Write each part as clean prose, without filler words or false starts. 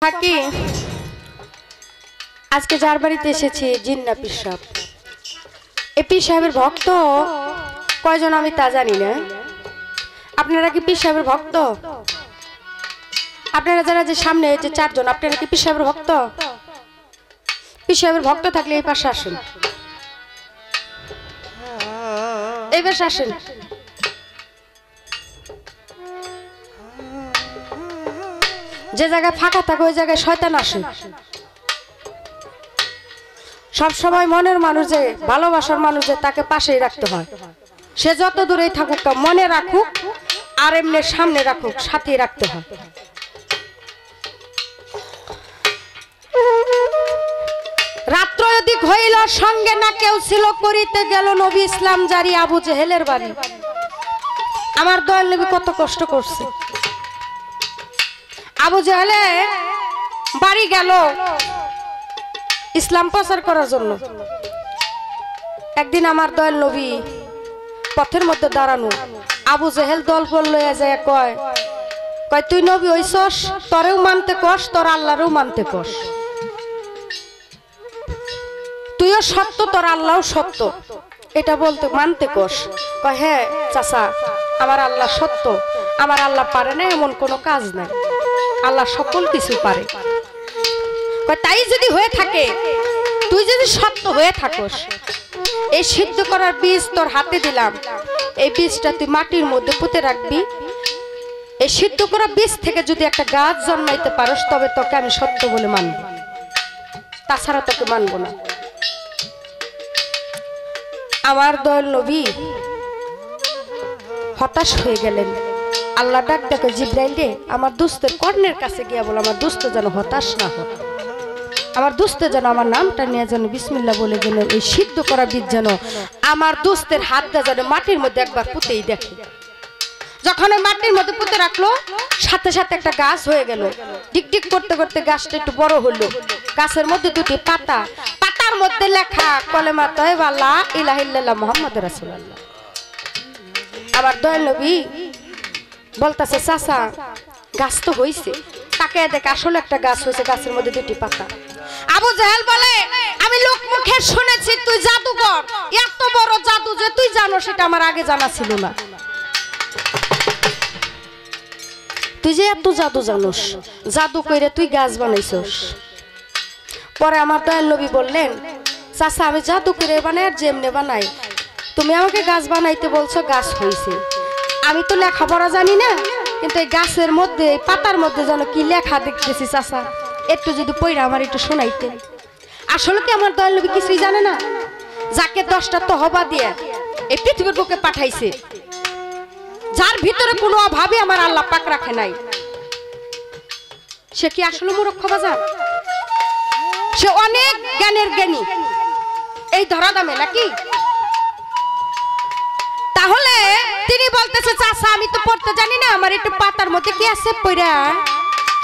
কথা কি আজকে যার বাড়িতে এসেছি জিন্না পীর সাহেব, এই পীর সাহেবের ভক্ত কয়জন আমি তা জানি না। আপনারা কি পীর সাহেবের ভক্ত? আপনারা যারা যে সামনে যে চারজন, আপনারা কি পীর সাহেবের ভক্ত? পীর সাহেবের ভক্ত থাকলে এই পাশে আসেন, এই পাশে আসেন। যে জায়গায় ফাঁকা থাকে ওই জায়গায় শয়তান আসে। সব সময় মনের মানুষ যে, ভালোবাসার মানুষ যে, তাকে পাশেই রাখতে হয়। সে যত দূরেই থাকুক মনে রাখুক আর এমনি সামনে রাখুক, সাথে রাখতে হয়। রাত্র অধিক হইল, সঙ্গে না কেউ ছিল, করিতে গেল নবী ইসলাম জারি আবু জেহেলের বাড়ি। আমার দয়াল নবী কত কষ্ট করছে। আবু জেহেলে বাড়ি গেল ইসলাম প্রচার করার জন্য। একদিন আমার দয়াল নবী পথের মধ্যে দাঁড়ানো, আবু জেহেল দল বল লইয়া যায়, কয় তুই নবী হইছস, তোরেও মানতে কস, তোর আল্লাহরেও মানতে কস। তুইও সত্য, তোর আল্লাহও সত্য, এটা বলতে মানতে কস। কয় হ্যাঁ চাচা, আমার আল্লাহ সত্য, আমার আল্লাহ পারে না এমন কোনো কাজ নাই, আল্লাহ সকল কিছু পারে। তাই যদি হয়ে থাকে, তুই যদি সত্য হয়ে থাকস, এই সিদ্ধ করার বীজ তোর হাতে দিলাম, এই বীজটা তুই মাটির মধ্যে পুঁতে রাখবি। এই সিদ্ধ করা বীজ থেকে যদি একটা গাছ জন্মাইতে পারস, তবে তোকে আমি সত্য বলে মানব, তাছাড়া তোকে মানব না। আমার দয়াল নবী হতাশ হয়ে গেলেন। আল্লাহ ডাক দেখো, জিব্রাইল রে, আমার দুস্থের কর্ণের কাছে গিয়া বল, আমার দুস্থ যেন হতাশ না হয়, আমার দুস্থের যেন আমার নামটা নিয়ে যেন বিসমিল্লাহ বলে যেন এই সিদ্ধ করা বীজ যেন আমার দুস্থের হাতটা যেন মাটির মধ্যে একবার পুঁতেই দেখে। যখন ওই মাটির মধ্যে পুঁতে রাখলো, সাথে সাথে একটা গাছ হয়ে গেল। টিকটিক করতে করতে গাছটা একটু বড় হলো। গাছের মধ্যে দুটি পাতা, পাতার মধ্যে লেখা কলেমা তয়বা লা ইলাহা ইল্লাল্লাহ মুহাম্মাদুর রাসূলুল্লাহ। আমার দয়াল নবী বলতেছে, চাচা গাছ তো হইছে, তাকে দেখ আসলে একটা গাছ হয়েছে, গাছের মধ্যে দুটি পাতা। আবু জেহেল বলে, আমি লোক মুখে শুনেছি তুই জাদুকর, এত বড় জাদু যে তুই জানো সেটা আমার আগে জানা ছিল না। তুই যে এত জাদু জানোস, জাদু কইরে তুই গাছ বানাইছস। পরে আমার দয়াল নবী বললেন, চাচা আমি জাদু করে বানাই আর যেমনে বানাই, তুমি আমাকে গাছ বানাইতে বলছো, গাছ হইছে। আমি তো লেখাপড়া জানি না, কিন্তু এই গাছের মধ্যে, পাতার মধ্যে যেন কি লেখা দেখতেছি চাচা, একটু যদি পড়া আমার একটু শোনাইতে। আসলে কি আমার দয়াল নবী কিছুই জানে না? যাকে 10টা তহবা দিয়ে এই পৃথিবীর বুকে পাঠাইছে, যার ভিতরে কোনো অভাবে আমার আল্লাহ পাক রাখে নাই, সে কি আসলে মূর্খ বাজার? সে অনেক জ্ঞানের জ্ঞানী এই ধরা দামে নাকি? তাহলে তিনি বলতেছে, চাচা আমি তো পড়তে জানি না, আমার একটু পাতার মধ্যে কি আছে পড়া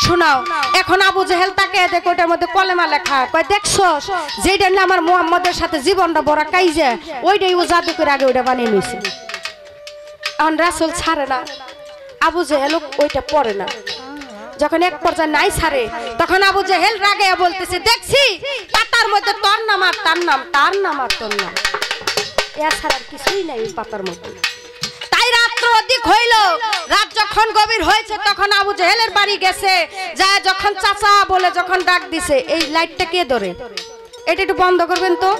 শোনাও। এখন আবু জেহেল তাকে দেখো, ওটার মধ্যে কলেমা লেখা। কয় দেখছস, যেটা না আমার মুহাম্মদের সাথে জীবনটা বড় কাইজে, ওইটাই ও জাদু করে আগে ওইটা বানিয়ে নিয়েছে। এখন রাসূল ছাড়ে না, আবু জেহেল ওইটা পড়ে না। যখন এক পর্যায়ে নাই ছাড়ে, তখন আবু জেহেল রাগে বলতেছে, দেখছি পাতার মধ্যে তোর নাম আর তার নাম, তার নাম আর তোর নাম, এছাড়া কিছুই নাই পাতার মধ্যে। তাই রাত্র অধিক হইল, রাত যখন গভীর হয়েছে, তখন আবু জেহেলের বাড়ি গেছে, যায় যখন চাচা বলে যখন ডাক দিছে, এই লাইটটা কে ধরে, এটা একটু বন্ধ করবেন তো।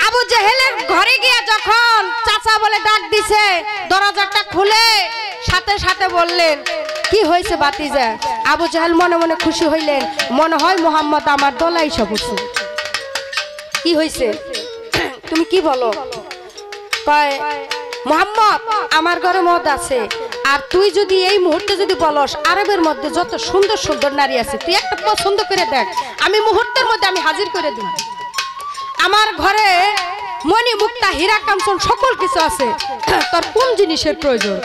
আবু জেহেলের ঘরে গিয়ে যখন চাচা বলে ডাক দিছে, দরজাটা খুলে সাথে সাথে বললেন, কি হয়েছে বাতিজা? আবু জেহেল মনে মনে খুশি হইলেন, মনে হয় মুহাম্মদ আমার দলাই সবুছে। কি হয়েছে তুমি কি বলো? কয় মুহাম্মদ আমার ঘরে মদ আছে, আর তুই যদি এই মুহূর্তে যদি বলস আরবের মধ্যে যত সুন্দর সুন্দর নারী আছে, তুই একটা পছন্দ করে দেখ, আমি মুহূর্তের মধ্যে আমি হাজির করে দিব। আমার ঘরে মণি মুক্তা হীরা কাঞ্চন সকল কিছু আছে, তোর কোন জিনিসের প্রয়োজন,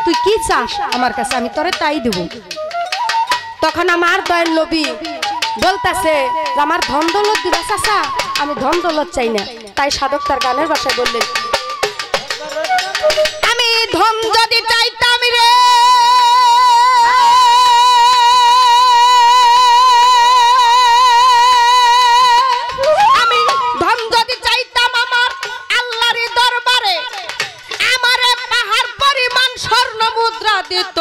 তুই কি চাস আমার কাছে, আমি তোরে তাই দেব। তখন আমার দয়াল নবী বলতেছে, আমার ধন দৌলত দিবা চাচা? আমি ধন দৌলত চাই না। তাই সাধক তার গানের ভাষায় বললেন, আমি ধন যদি দিত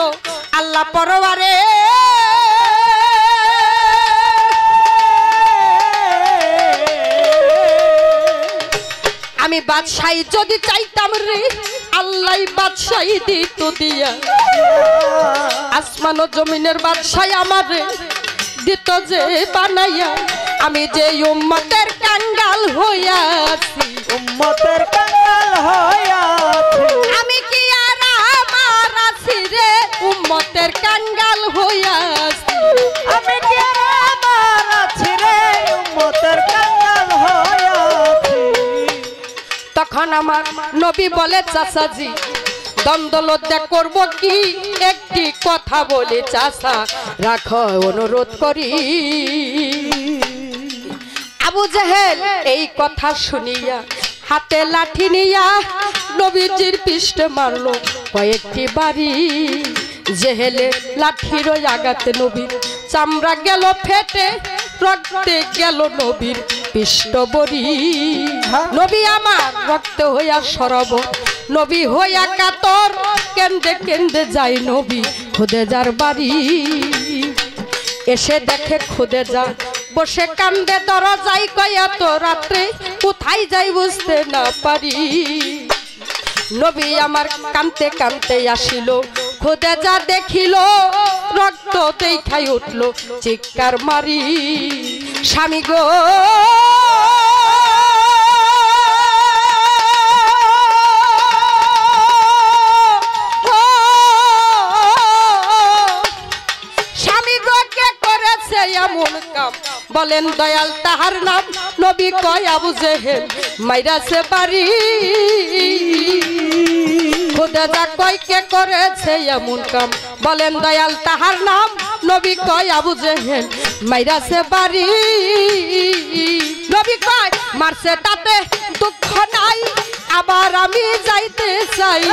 আল্লাহ পরওয়ারে। আমি বাদশাহী যদি চাইতাম রে আল্লাহ বাদশাহী দিত দিয়া। আসমান ও জমিনের বাদশাহী আমারে দিত যে বানাইয়া। আমি যে উম্মতের কাঙ্গাল হইয়াছি, উম্মতের কাঙ্গাল হইয়াছি, আমি কি আর আমার আছি রে উম্মতের কাঙ্গাল হইয়াছি। আমি কি আর আমার আছি রে উম্মতের কাঙ্গাল হইয়াছি। তখন আমার নবী বলে চাচাজি দ্বন্দ্ব লজ্জা করব কি, একটি কথা বলি চাচা রাখো অনুরোধ করি। আবু জেহেল এই কথা শুনিয়া হাতে লাঠি নিয়া নবীজির পৃষ্ঠে মারলো কয়েকটি বাড়ি। জেহেলে লাঠির আঘাতে নবীর চামড়া গেল ফেটে, রক্তে গেল নবীর পৃষ্ঠবরী। নবী আমার রক্ত হইয়া সরব, নবী হইয়া কাতর, কেন্দে কেন্দে যাই নবী খুদেজার বাড়ি। এসে দেখে খুদেজা বসে কান্দে দরজায়, কয়া তো রাত্রে কোথায় যাই বুঝতে না পারি। নবী আমার কানতে কানতে আসিল, খুদেজা দেখিল রক্ত দেখাই উঠল চিৎকার মারি। স্বামী গো এমন কাম বলেন দয়াল তাহার নাম। নবী কয় আবু জেহেল মাইরাছে বাড়ি। খুদেজা কয় কে করেছে এমন কাম বলেন দয়াল তাহার নাম। নবী কয় আবু জেহেল মাইরাছে বাড়ি। নবী কয় মারছে তাতে দুঃখ নাই, আবার আমি যাইতে চাই।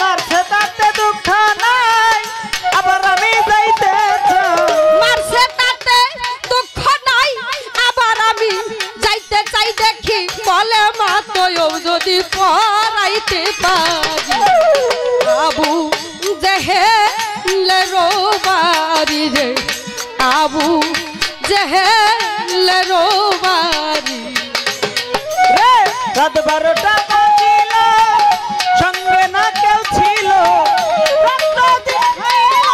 মারছে তাতে দুঃখ নাই, আবার আমি যাইতে চাই। মারছে তাতে দুঃখ নাই, আবার আমি যাইতে চাই। দেখি বলে মা তোও যদি পড়াইতে পারি। আবু জেহেলের বাড়ি রে, আবু জেহেলের বাড়ি রে। রাত 12টা বাজিল, সঙ্গে না কেউ ছিল, রক্ত দেখাইল,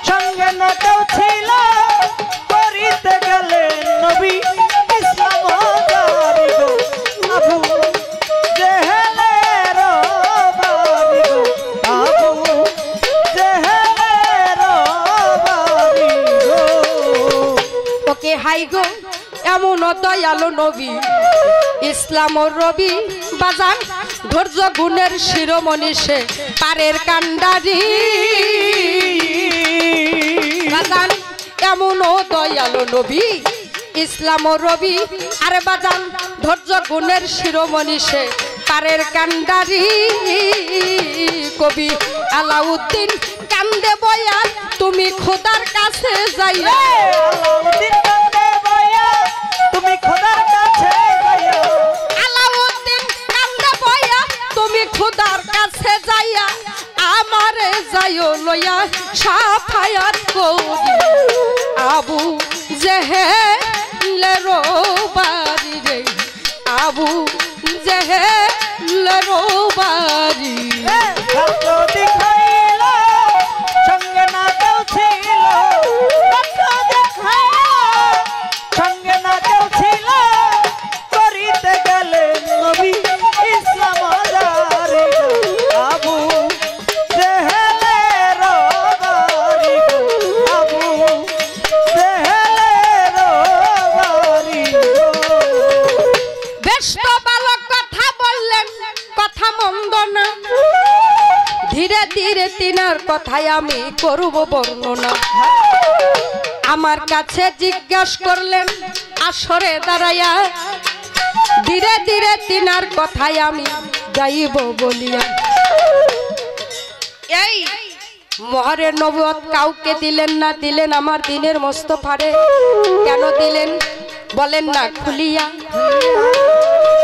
সঙ্গে না কেউ ছিল, করিতে গেলেন নবী ইসলাম জারি গো। আবু জেহেলের বাড়ি গো, আবু জেহেলের বাড়ি গো। ওকে হাই গো এমন দয়ালো নবী ইসলাম ও রবি বাজান। ধৈর্য গুণের শিরোমণি সে পারের কান্ডারি বাজান। এমন দয়ালো নবী ইসলাম ও রবি আরে বাজান। ধৈর্য গুণের শিরোমণি সে পারের কান্ডারি। কবি আলাউদ্দিন কান্দে বয়া তুমি খোদার কাছে যাইয়া। আলাউদ্দিন কান্দে বয়া তুমি খোদার কাছে যাইয়া। আলাউদ্দিন কান্দে বয়া তুমি খোদার কাছে যাইয়া। আমারে যাইও লইয়া সাফায়াত করি। আবু জেহেলের বাড়ি রে, আবু জেহেলের বাড়ি। রক্ত দেখাইল, সঙ্গে না কেউ ছিল, রক্ত দেখাইল, সঙ্গে না কেউ ছিল, করিতে গেলেন নবী ইসলাম জারি গো। আবু জেহেলের বাড়ি গো, আবু জেহেলের বাড়ি গো। বেশ তো ভালো কথা বললেন, কথা মন্দ না। ধীরে ধীরে তিনার কথায় আমি করব বর্ণনা। আমার কাছে জিজ্ঞাসা করলেন আসরে দাঁড়াইয়া। ধীরে ধীরে তিনার কথায় আমি গাইব বলিয়া। এই মহরে নবুয়ত কাউকে দিলেন না, দিলেন আমার দিনের মোস্তফারে। কেন দিলেন বলেন না খুলিয়া।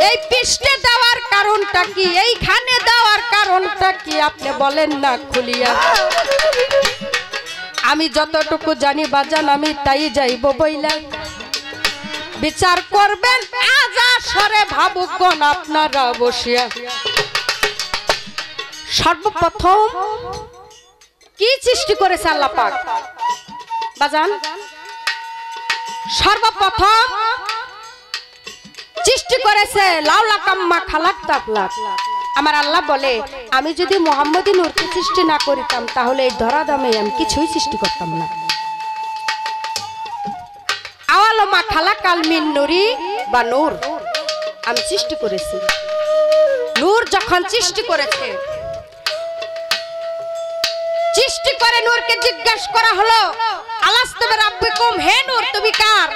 এই পৃষ্ঠে দেওয়ার কারণটা কি, এইখানে দেওয়ার কারণটা কি আপনি বলেন না খুলিয়া। আমি যতটুকু জানি বাজান আমি তাই যাইব বইলা, বিচার করবেন আজ আসরে ভাবুকগণ আপনারা বসিয়া। সর্বপ্রথম কি সৃষ্টি করেছে আল্লাহ পাক বাজান? সর্বপ্রথম সৃষ্টি করেছে লাউলা কাম্মা খালাক তাফলাক। আমার আল্লাহ বলে আমি যদি মুহাম্মদী নূরকে সৃষ্টি না করিতাম তাহলে এই ধরা দামে আমি কিছুই সৃষ্টি করতাম না। আওয়ালমা খালাকাল মিন নুরি বা নূর, আমি সৃষ্টি করেছি। নূর যখন সৃষ্টি করেছে, সৃষ্টি করে নূরকে জিজ্ঞাসা করা হলো আলাস্তু বিরাব্বিকুম, হে নূর তুমি কার?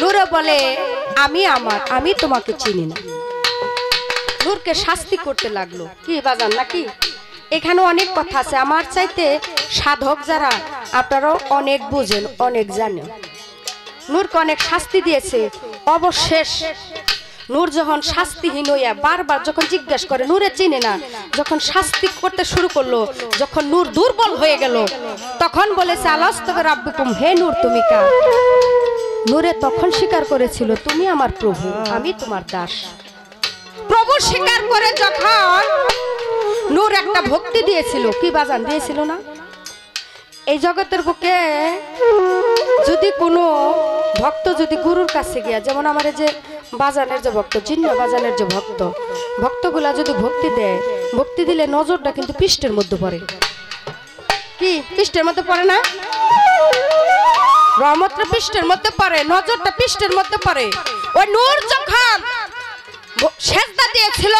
নূরে বলে আমি তোমাকে চিনি না। নূরকে শাস্তি করতে লাগলো। কি বাজান নাকি? এখানে অনেক কথা আছে, আমার চাইতে সাধক যারা আপনারাও অনেক বুঝেন, অনেক জানেন। নূরকে অনেক শাস্তি দিয়েছে। অবশেষ নূর যখন শাস্তিহীন হইয়া বারবার যখন জিজ্ঞাসা করে, নূরে চিনে না, যখন শাস্তি করতে শুরু করলো, যখন নূর দুর্বল হয়ে গেল, তখন বলেছে আলাস্তু বিরাব্বিকুম, হে নূর তুমি কার? নূরে তখন স্বীকার করেছিল তুমি আমার প্রভু, আমি তোমার দাস। প্রভু স্বীকার করে যখন নূর একটা ভক্তি দিয়েছিল, কি বাজান দিয়েছিল না? এই জগতের বুকে যদি কোনো ভক্ত যদি গুরুর কাছে গিয়া, যেমন আমার যে বাজানের যে ভক্ত, জিন্ন বাজানের যে ভক্তগুলা যদি ভক্তি দেয়, ভক্তি দিলে নজরটা কিন্তু পৃষ্ঠের মধ্যে পড়ে। কি পৃষ্ঠের মধ্যে পড়ে না? রহমতটা পৃষ্ঠের মধ্যে পড়ে, নজরটা পৃষ্ঠের মধ্যে পড়ে। ওই নূর যখন সেজদা দিয়েছিল,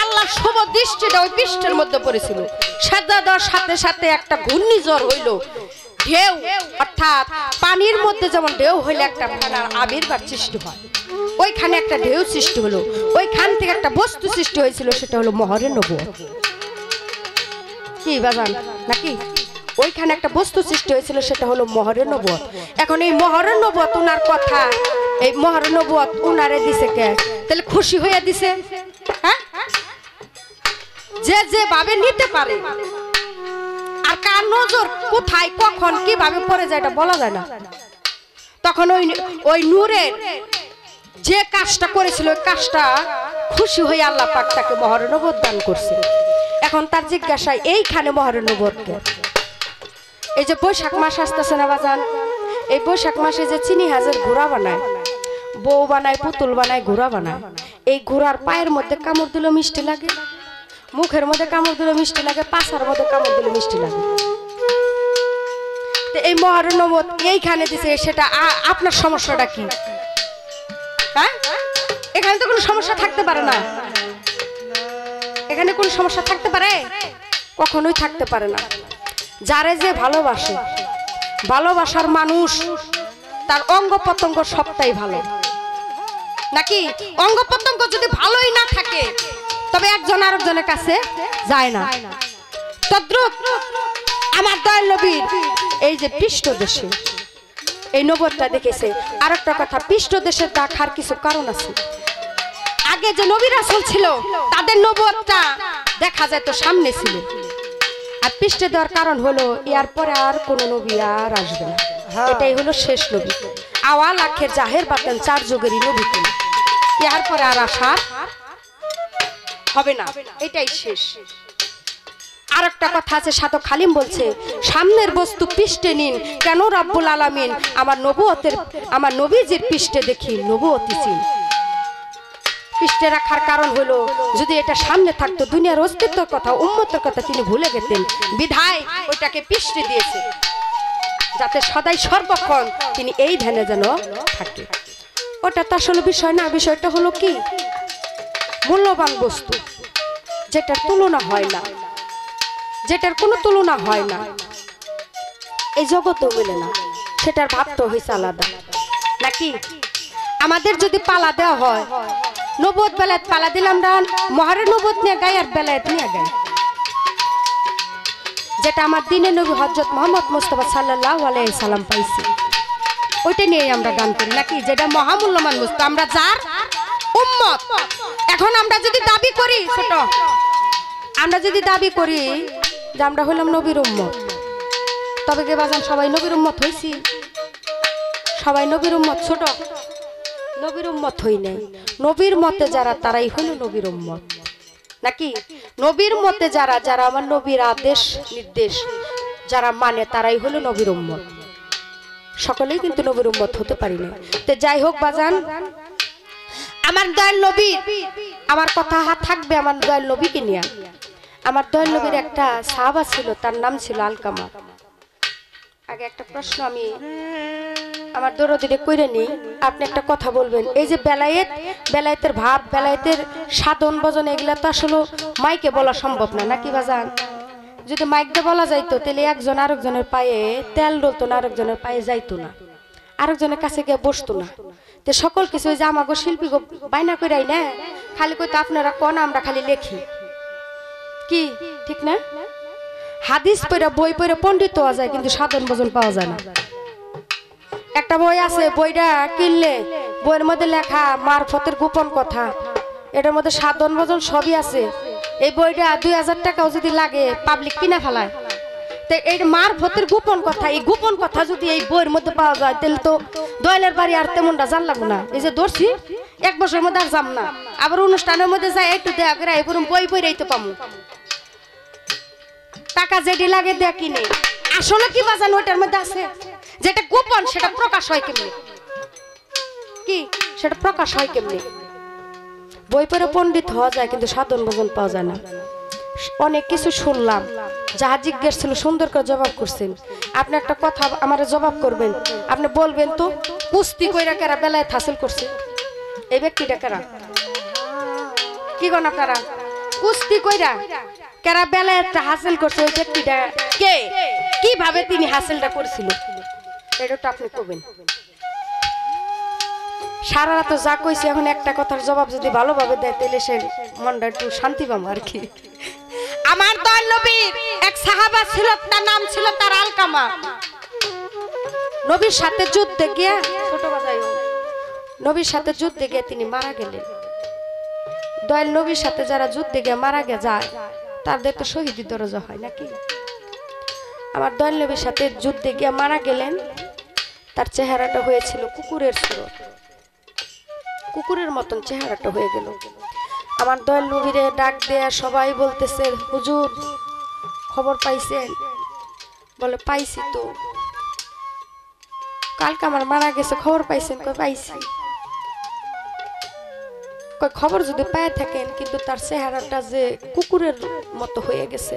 আল্লাহ শুভ দৃষ্টিটা ওই পৃষ্ঠের মধ্যে পড়েছিল। সেজদা দেওয়ার সাথে সাথে একটা ঘূর্ণিঝড় হইল, ঢেউ, অর্থাৎ পানির মধ্যে যেমন ঢেউ হইলে একটা ফেনার আবির্ভাব সৃষ্টি হয়, ওইখানে একটা ঢেউ সৃষ্টি হলো। ওইখান থেকে একটা বস্তু সৃষ্টি হয়েছিল, সেটা হলো মোহরে নবুয়ত। কি বাজান নাকি? ওইখানে একটা বস্তু সৃষ্টি হয়েছিল, সেটা হলো মোহরে নবুয়ত। এখন এই মোহরে নবুয়ত ওনার কথা, এই মোহরে নবুয়ত উনারে দিছে কে? তাহলে খুশি হয়ে দিছে। হ্যাঁ, যে যে ভাবে নিতে পারে, আর কার নজর কোথায় কখন কিভাবে পড়ে যায় এটা বলা যায় না। তখন ওই নূরের যে কাজটা করেছিল, ওই কাজটা খুশি হয়ে আল্লাহ পাক তাকে মোহরে নবুয়ত দান করছে। এখন তার জিজ্ঞাসায় এইখানে মোহরে নবুয়ত কে? এই যে বৈশাখ মাস আসতেছে না বাজান, এই বৈশাখ মাসে যে চিনি হাজার ঘোড়া বানায়, বউ বানায়, পুতুল বানায়, ঘোড়া বানায়। এই ঘোড়ার পায়ের মধ্যে কামড় দিলে মিষ্টি লাগে, মুখের মধ্যে কামড় দিলে মিষ্টি লাগে, পাছার মধ্যে কামড় দিলে মিষ্টি লাগে। এই মোহরে নবুয়ত এইখানে দিছে, সেটা আপনার সমস্যাটা কি? হ্যাঁ, এখানে তো কোনো সমস্যা থাকতে পারে না। এখানে কোনো সমস্যা থাকতে পারে? কখনোই থাকতে পারে না। যারে যে ভালোবাসে, ভালোবাসার মানুষ তার অঙ্গ প্রত্যঙ্গ সবটাই ভালো নাকি? অঙ্গ প্রত্যঙ্গ যদি ভালোই না থাকে তবে একজন আরেকজনের কাছে যায় না। তদ্রুপ আমার দয়াল নবীর এই যে পৃষ্ঠ দেশে এই নবুয়তটা দেখেছে। আরেকটা কথা, পৃষ্ঠ দেশের দেখার কিছু কারণ আছে। আগে যে নবী রাসূল ছিল তাদের নবুয়তটা দেখা যায় তো সামনে ছিল, আর পৃষ্ঠে দেওয়ার কারণ হলো এর পরে আর কোনো নবী আর আসবে না। এটাই হলো শেষ নবী, আওয়াল আখের জাহের বাতেন চার যুগেরই নবী তিনি, এর পরে আর আসা হবে না, এটাই শেষ। আর একটা কথা আছে, সাধক হালিম বলছে সামনের বস্তু পৃষ্ঠে নিন, কেন রব্বুল আলামিন আমার নবুয়তের, আমার নবীজির পৃষ্ঠে দেখি নবুয়তি চিন। পৃষ্ঠে রাখার কারণ হলো যদি এটা সামনে থাকতো দুনিয়ার অস্তিত্বের কথা, উম্মতের কথা তিনি ভুলে গেতেন, বিধায় ওইটাকে পৃষ্ঠে দিয়েছে যাতে সদাই সর্বক্ষণ তিনি এই ধ্যানে যেন থাকে। ওটা তো আসলে বিষয় না, বিষয়টা হলো কি মূল্যবান বস্তু, যেটার তুলনা হয় না, যেটার কোনো তুলনা হয় না, এই জগতেও মেলে না, সেটার ভাবটা হয়েছে আলাদা নাকি? আমাদের যদি পালা দেওয়া হয়, নবুয়ত বেলায়েত পালা দিলাম আমরা মোহরে নবুয়ত নিয়ে গাই আর বেলায়েত নিয়ে গাই, যেটা আমার দিনের নবী হযরত মুহাম্মদ মুস্তাফা সাল্লাল্লাহু আলাইহি সাল্লাম পাইছি, ওইটা নিয়ে আমরা গান করি নাকি? যেটা মহামূল্যবান বস্তু, আমরা যার উম্মত। এখন আমরা যদি দাবি করি ছোট, আমরা যদি দাবি করি যে আমরা হইলাম নবীর উম্মত, তবে কে বাজান সবাই নবীর উম্মত হইছি? সবাই নবীর উম্মত? ছোট, নবীর উম্মত হই নাই। নবীর মতে যারা তারাই হইল নবীর উম্মত, নাকি? নবীর মতে যারা, যারা আমার নবীর আদেশ নির্দেশ যারা মানে তারাই হলো নবীর উম্মত। সকলেই কিন্তু নবীর উম্মত হতে পারি না। তো যাই হোক বাজান, আমার দয়াল নবী, আমার কথা থাকবে আমার দয়াল নবীকে নিয়ে। আমার দয়াল নবীর একটা সাহাবা ছিল, তার নাম ছিল আলকামা। আগে একটা প্রশ্ন আমি আমার দরদিরে কইরে নি, আপনি একটা কথা বলবেন। এই যে বেলায়েত, বেলায়েতের ভাব, বেলায়েতের সাধন ভজন, এগুলা তো আসলে মাইকে বলা সম্ভব না, নাকি বাজান? যদি মাইক দিয়ে বলা যাইতো তাহলে একজন আরেকজনের পায়ে তেল ডলতো না, আরেকজনের পায়ে যাইতো না, আরেকজনের কাছে গিয়ে বসতো না। তো সকল কিছু যে আমাকে শিল্পী বাইনা কইরাই না, খালি কইতো আপনারা কোন, আমরা খালি লেখি, কি ঠিক না? হাদিস পড়া, বই পড়ে পণ্ডিত হওয়া যায়, কিন্তু সাধন ভজন পাওয়া যায় না। একটা বই আছে, বইটা কিনলে বইয়ের মধ্যে লেখা মারফতের গোপন কথা, এটার মধ্যে সাধন ভজন সবই আছে। এই বইটা 2000 টাকাও যদি লাগে পাবলিক কিনা ফেলায়। তো এই মারফতের গোপন কথা, এই গোপন কথা যদি এই বইয়ের মধ্যে পাওয়া যায় তাহলে তো দয়ালের বাড়ি আর তেমনটা জান লাগবো না। এই যে ধরছি 1 বছরের মধ্যে আর যাম না, আবার অনুষ্ঠানের মধ্যে যাই একটু দেখা করে এই বই পড়েই তো পাবো, টাকা যেটি লাগে দেয়া কিনে। আসলে কি বাজান ওইটার মধ্যে আছে যেটা গোপন, সেটা প্রকাশ হয় কেমনি? কি সেটা প্রকাশ হয় কেমনি? বই পড়ে পণ্ডিত হওয়া যায়, কিন্তু সাধন ভজন পাওয়া যায় না। অনেক কিছু শুনলাম, যাহা জিজ্ঞেস ছিল সুন্দর করে জবাব করছেন। আপনি একটা কথা আমার জবাব করবেন, আপনি বলবেন তো কুস্তি কইরা কারা বেলায়েত হাসিল করছে? এই ব্যক্তিটা কারা? কি কোন আপনারা? কুস্তি কইরা কারা বেলায়েত হাসিল করছে, ওই ব্যক্তিটা কে, কিভাবে তিনি হাসিলটা করেছিল, এটা তো আপনি কবেন। সারা রাত যা কইছে, এখন একটা কথার জবাব যদি ভালোভাবে দেয় তাহলে সে মনটা একটু শান্তি পাবো আর কি। আমার দয়াল নবীর এক সাহাবা ছিল, তার নাম ছিল তার আলকামা। নবীর সাথে যুদ্ধে গিয়ে, ছোট বাজাই, নবীর সাথে যুদ্ধে গিয়ে তিনি মারা গেলেন। দয়াল নবীর সাথে যারা যুদ্ধে গিয়ে মারা গে যায় তাদের তো শহীদি দরজা হয়, নাকি? আমার দয়াল নবীর সাথে যুদ্ধে গিয়ে মারা গেলেন। তার চেহারাটা হয়েছিল কুকুরের সুরত, কুকুরের মতন চেহারাটা হয়ে গেল। আমার দয়াল নবীরে ডাক দেয়া সবাই বলতেছে, হুজুর খবর পাইছেন? বলে পাইছি তো, কালকে আমার মারা গেছে, খবর পাইছেন? কই পাইছি। কই খবর যদি পেয়ে থাকেন, কিন্তু তার চেহারাটা যে কুকুরের মতো হয়ে গেছে।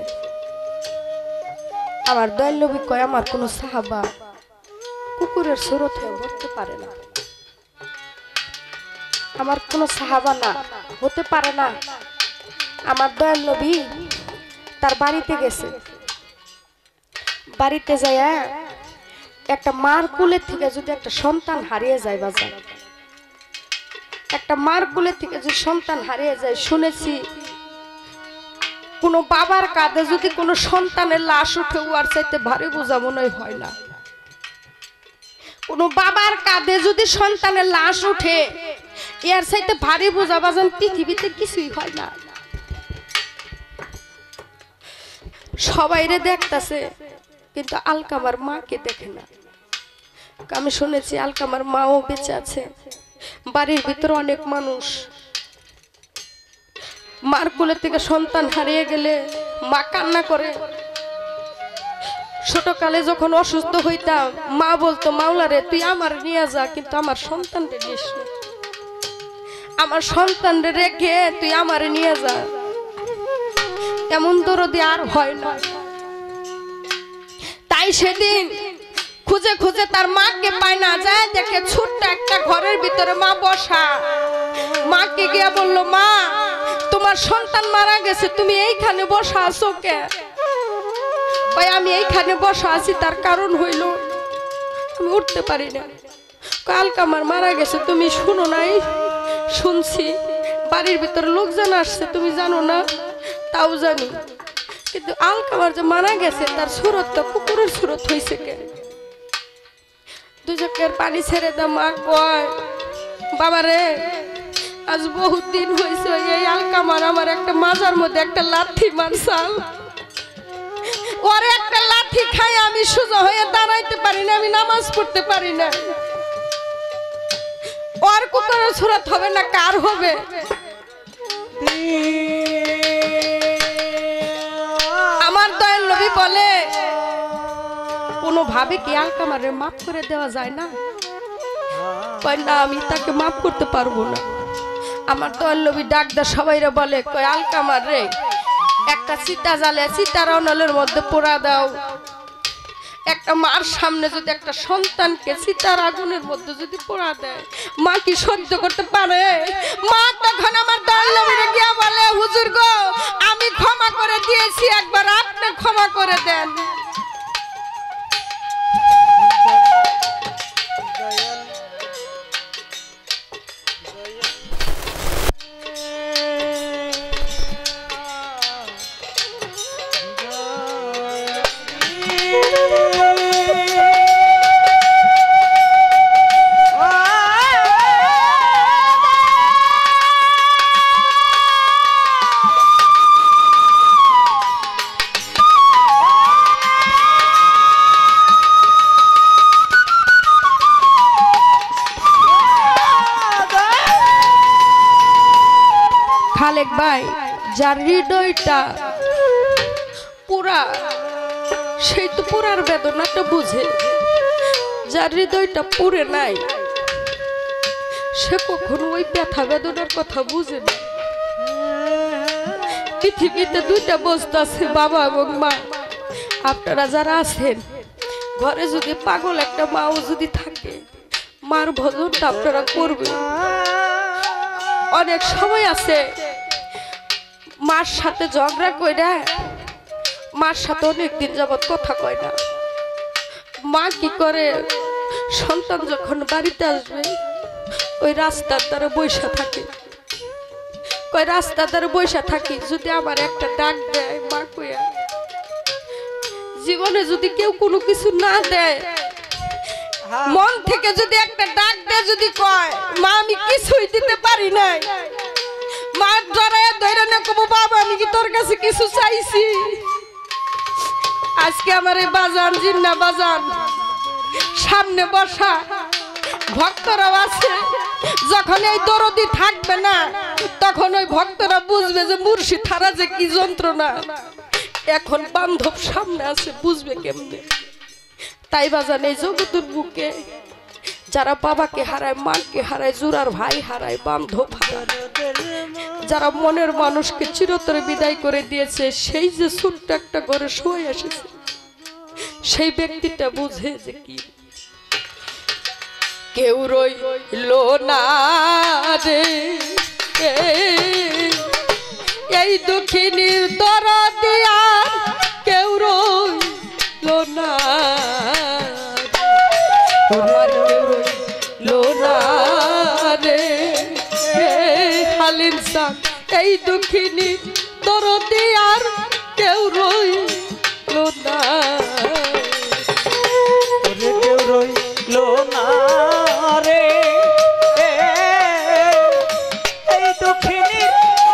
আমার দয়াল নবী কয়, আমার কোন সাহাবা কুকুরের সুরত হয়ে উঠতে পারে না, আমার কোন সাহাবা না হতে পারে না। আমার দয়াল নবী তার বাড়িতে গেছে, বাড়িতে যায় একটা মার কোলের থেকে যদি একটা সন্তান হারিয়ে যায়, বাজার একটা মার কোলের থেকে যদি সন্তান হারিয়ে যায়, শুনেছি কোন বাবার কাঁধে যদি কোনো সন্তানের লাশ উঠে, আর চাইতে ভারী বোঝা মনে হয় না। কোন বাবার কাঁধে যদি সন্তানের লাশ উঠে, এর চাইতে ভারী বোঝা বাজান পৃথিবীতে কিছুই হয় না। সবাইরে দেখতেছে, কিন্তু আলকামার মাকে দেখে না। আমি শুনেছি আলকামার মাও বেঁচে আছে। বাড়ির ভিতরে অনেক মানুষ, মার কোলে থেকে সন্তান হারিয়ে গেলে মা কান্না করে। ছোটকালে যখন অসুস্থ হইতাম, মা বলতো, মাওলারে তুই আমার নিয়ে যা, কিন্তু আমার সন্তানরে নিস না, আমার সন্তানরে রেখে তুই আমার নিয়ে যা। এমন দরদি আর হয় না। তাই সেদিন খুঁজে খুঁজে তার মাকে পায় না, যায় দেখে ছোট্ট একটা ঘরের ভিতরে মা বসা। মাকে গিয়া বলল, মা তোমার সন্তান মারা গেছে, তুমি এইখানে বসা আছো কে? ভাই আমি এইখানে বসা আছি, তার কারণ হইল আমি উঠতে পারি না। কালকে আমার মারা গেছে, তুমি শুনো নাই? শুনছি, বাড়ির ভিতরে লোকজন আসছে, তুমি জানো না? তাও জানি, কিন্তু আলকামার যে মারা গেছে তার সুরত তো কুকুরের সুরত হয়েছে কে? দুই চোখের পানি ছেড়ে দাও। মা কয়, বাবা রে আজ বহুত দিন হয়েছে এই আলকামার আমার একটা মাজার মধ্যে একটা লাঠি মারছাল ওরে একটা লাঠি খাই আমি সোজা হয়ে দাঁড়াইতে পারি না আমি নামাজ পড়তে পারি না ওর কুকুরের সুরাত হবে না কার হবে আমার দয়াল নবী বলে কোনো ভাবে কি আলকামারে মাফ করে দেওয়া যায় না কয় না আমি তাকে মাফ করতে পারবো না আমার দয়াল নবী ডাকদা সবাইরা বলে কয় আলকামার রে একটা চিতা জ্বালে চিতার অনলের মধ্যে পোড়া দাও একটা মার সামনে যদি একটা সন্তানকে চিতার আগুনের মধ্যে যদি পোড়া দেয় মা কি সহ্য করতে পারে মা তখন আমার দয়াল নবীরে গিয়া বলে হুজুর গো আমি ক্ষমা করে দিয়েছি একবার আপনি ক্ষমা করে দেন খালেক ভাই যার হৃদয়টা পুরা সেই তো পুরার বেদনাটা বুঝে যার হৃদয়টা পুরে নাই সে কখনো ওই ব্যথা বেদনার কথা বুঝে না পৃথিবীতে দুইটা বস্তু আছে বাবা এবং মা আপনারা যারা আছেন ঘরে যদি পাগল একটা মাও যদি থাকে মার ভজনটা আপনারা করবেন অনেক সময় আছে মার সাথে ঝগড়া কইরা মার সাথে অনেকদিন যাবত কথা কয় না মা কি করে সন্তান যখন বাড়িতে আসবে ওই রাস্তার দ্বারা বৈশা থাকে কয় রাস্তার দ্বারা বৈশা থাকি যদি আমার একটা ডাক দেয় মা কইয়া জীবনে যদি কেউ কোনো কিছু না দেয় মন থেকে যদি একটা ডাক দেয় যদি কয় মা আমি কিছুই দিতে পারি নাই মা জড়ায় ধরে না কব বাবা আমি কি তোর কাছে কিছু চাইছি আজকে আমার এই বাজান জিন্না বাজান সামনে বসা ভক্তরাও আছে যখন এই দরদি থাকবে না তখন ওই ভক্তরা বুঝবে যে মুর্শিদ হারা যে কি যন্ত্রণা এখন বান্ধব সামনে আছে বুঝবে কেমনে তাই বাজান এই জগতের বুকে যারা বাবাকে হারায় মাকে হারায় জোড়ার ভাই হারায় বান্ধব হারায় যারা মনের মানুষকে চিরতরে বিদায় করে দিয়েছে সেই যে ছোট্ট একটা ঘরে শুয়ে এসেছে সেই ব্যক্তিটা বুঝে যে কি কেউ রইল না রে এই দুঃখিনীর দরদি আর কেউ রইল না আমার কেউ রইল না রে হালিম সাহ এই দুঃখিনীর দরদি আর কেউ রইল না কেউ রইল না রে এই দুঃখিনীর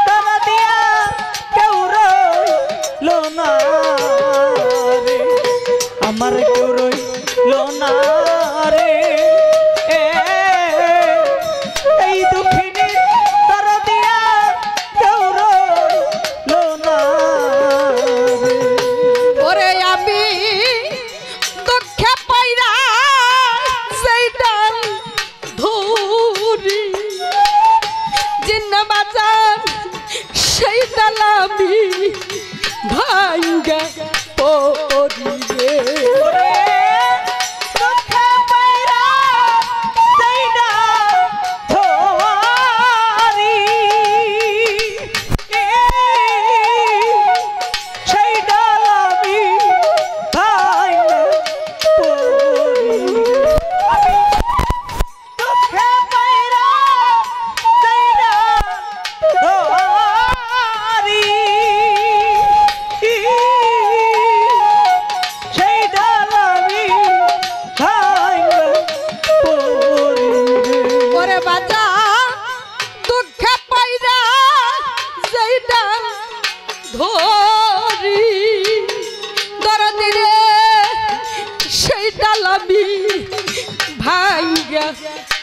দরদি আর কেউ রইল না রে আমার কেউ রইল না রে এই দুঃখিনীর দরদি আর কেউ রইল না রে ওরে আমি দুঃখে পাইরা সেই ডাল ধরি জিন্না বাজান সেই ডাল আমি ভাঙ্গা পড়ি রে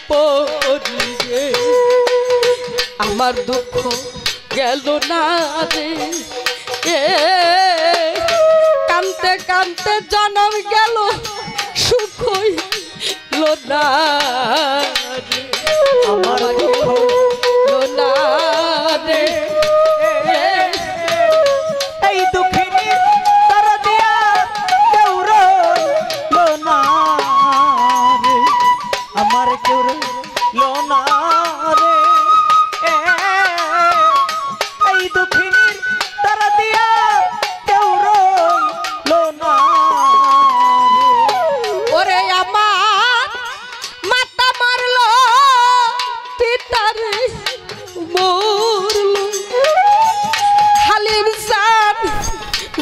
পড়ি রে আমার দুঃখ গেল না রে এ কানতে কানতে জনম গেল সুখ হইল না রে আমার দুঃখ হইল না রে এই দুঃখিনী তার দিয়া কেউ রইল না রে আমার কেউ রইল না রে এই দুঃখিনী তার দিয়া কেউ রইল না ওরে আমার মাতা মারলো পিতারে মরলো হালিম সান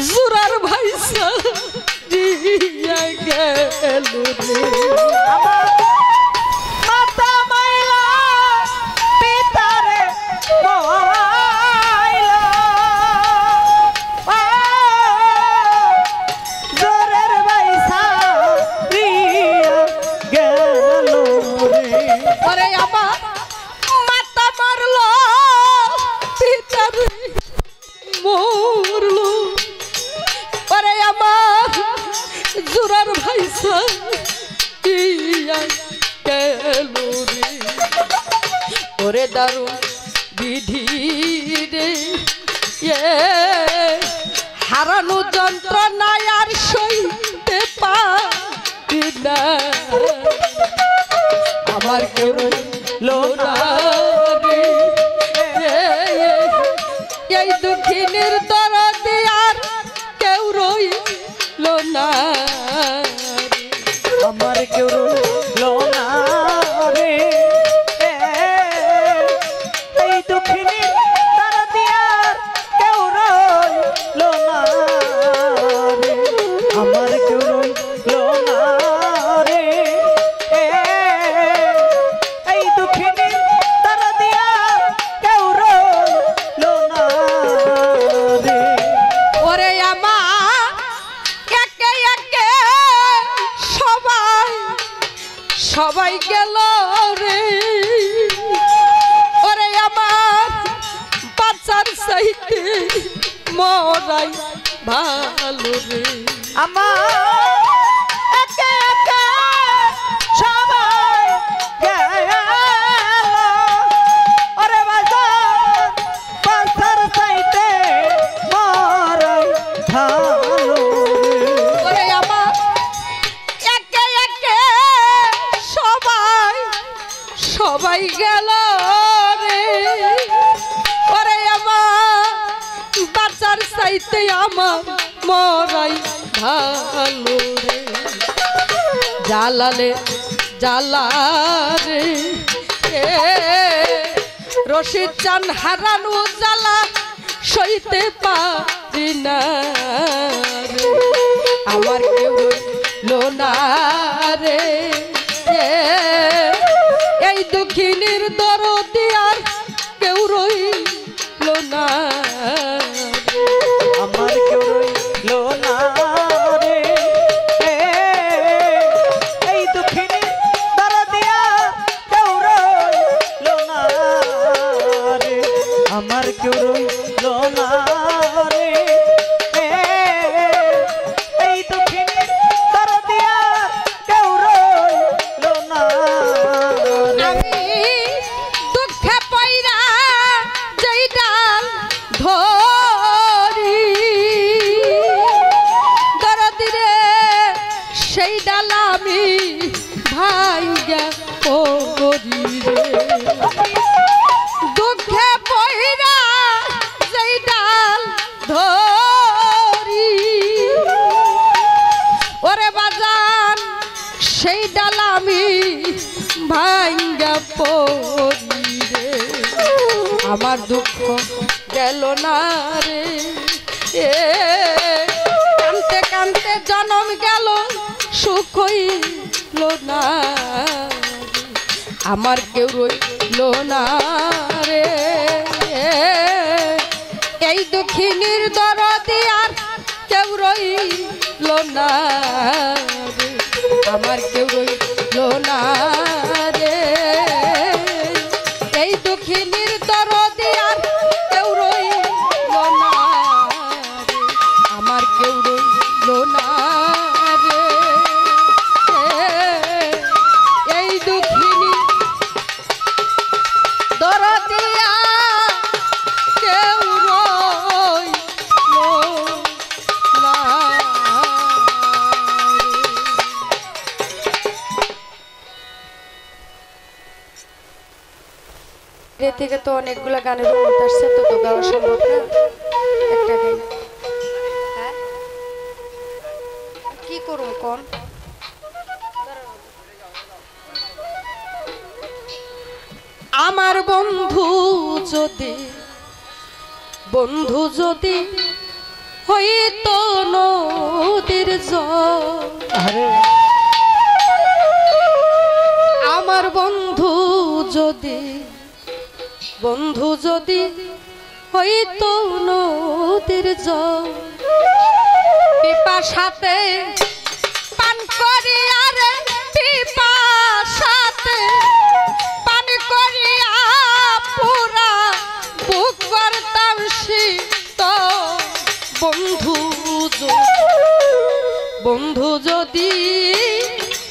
জুরার ভাইসা দিয়া গেল রে আমার মাতা মাইলা পিতারে মাইলা জোরের বাইসা দিয়া গেল রে ওরে আমার মাতা মারলো পিতারে মরলো ওরে আমার জুরার ভাইসা দিয়া গেল রে ওরে দারুণ বিধি রে হারানো যন্ত্রণায় আর সইতে পারি না আমার কেউ রইলো না রে এই দুঃখিনীর দরদে আর কেউ রইল না আমার কেউ রইল না রে এই দুঃখিনী তার দিয়া কেউ রইল না রে আমার কেউ রইল না রে এই দুঃখিনী তার দিয়া কেউ রইল না রে ওরে আমার একে একে সবাই সবাই গেল রে ওরে আমার বাচ্চার সাইতে মরাই ভালো রে আমার একে একে সবাই গেল ওরে বাজার পাশার সাইতে মরাই ভালো ওরে আমার একে একে সবাই সবাই গেল রে ওরে আমার বাচ্চার চাইতে আমার মরাই ভালো রে জালালে জালা রে রশিদ চান হারানো জ্বালা সইতে পারি না রে আমার কেউ রইল না রে এই দুঃখিনীর দরদি আর কেউ রইল না রে আমার কেউ রইল না রে এই দুঃখিনী তার দিয়া কেউ রইল না রে আমার কেউ রইল না রে এই দুঃখিনী তার দিয়া কেউ রইল না রে আমি দুঃখে পইরা যেই ডাল ধরি দরদি রে সেই ডাল আমি ভাইয়া পড়ি রে দুঃখে পইরা যেই ডাল ধরি ওরে বাজান সেই ডাল আমি ভাঙ্গা পড়ি রে আমার দুঃখ গেল না রে কানতে কানতে জনম গেল সুখ হইল না রে। আমার কেউ রইল না রে এই দুঃখিনীর দরদি আর কেউ রইল না রে আমার কেউ রইল না রে থেকে তো অনেকগুলো গানের অনুরোধ আসছে, তো তো গাওয়া সম্ভব না, একটা গাই। হ্যাঁ কি করুন কোন? আমার বন্ধু যদি হইতো নদীর জল, আমার বন্ধু যদি হইতো নদীর জল, পিপাসাতে পান করিয়া রে, পিপাসাতে পান করিয়া পুরা বুক করতাম শীত। বন্ধু যদি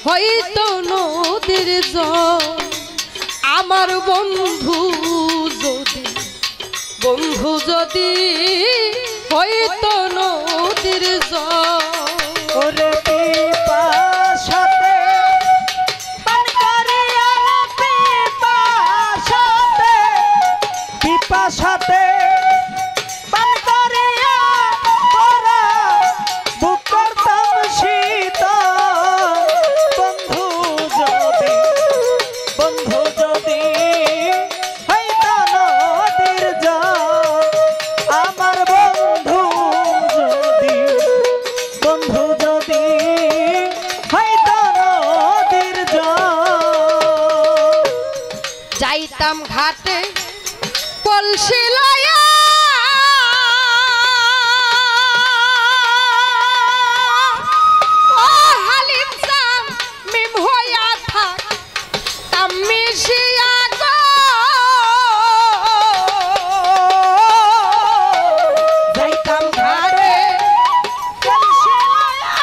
হইতো নদীর জল, আমার বন্ধু যদি হইতো নদীর জল। ওরে পিপাসাতে পান করিয়া রে, পিপাসাতে পান করিয়া ওরা বুক করতাম শীতল। বন্ধু যদি হইতো নদীর জল, আমার বন্ধু যদি হইতো নদীর জল। যাইতাম ঘাটে কলসি লইয়া, ও হালিম জান মিম হইয়া থাকতাম মিশিয়া গো। যাইতাম ঘাটে কলসি লইয়া,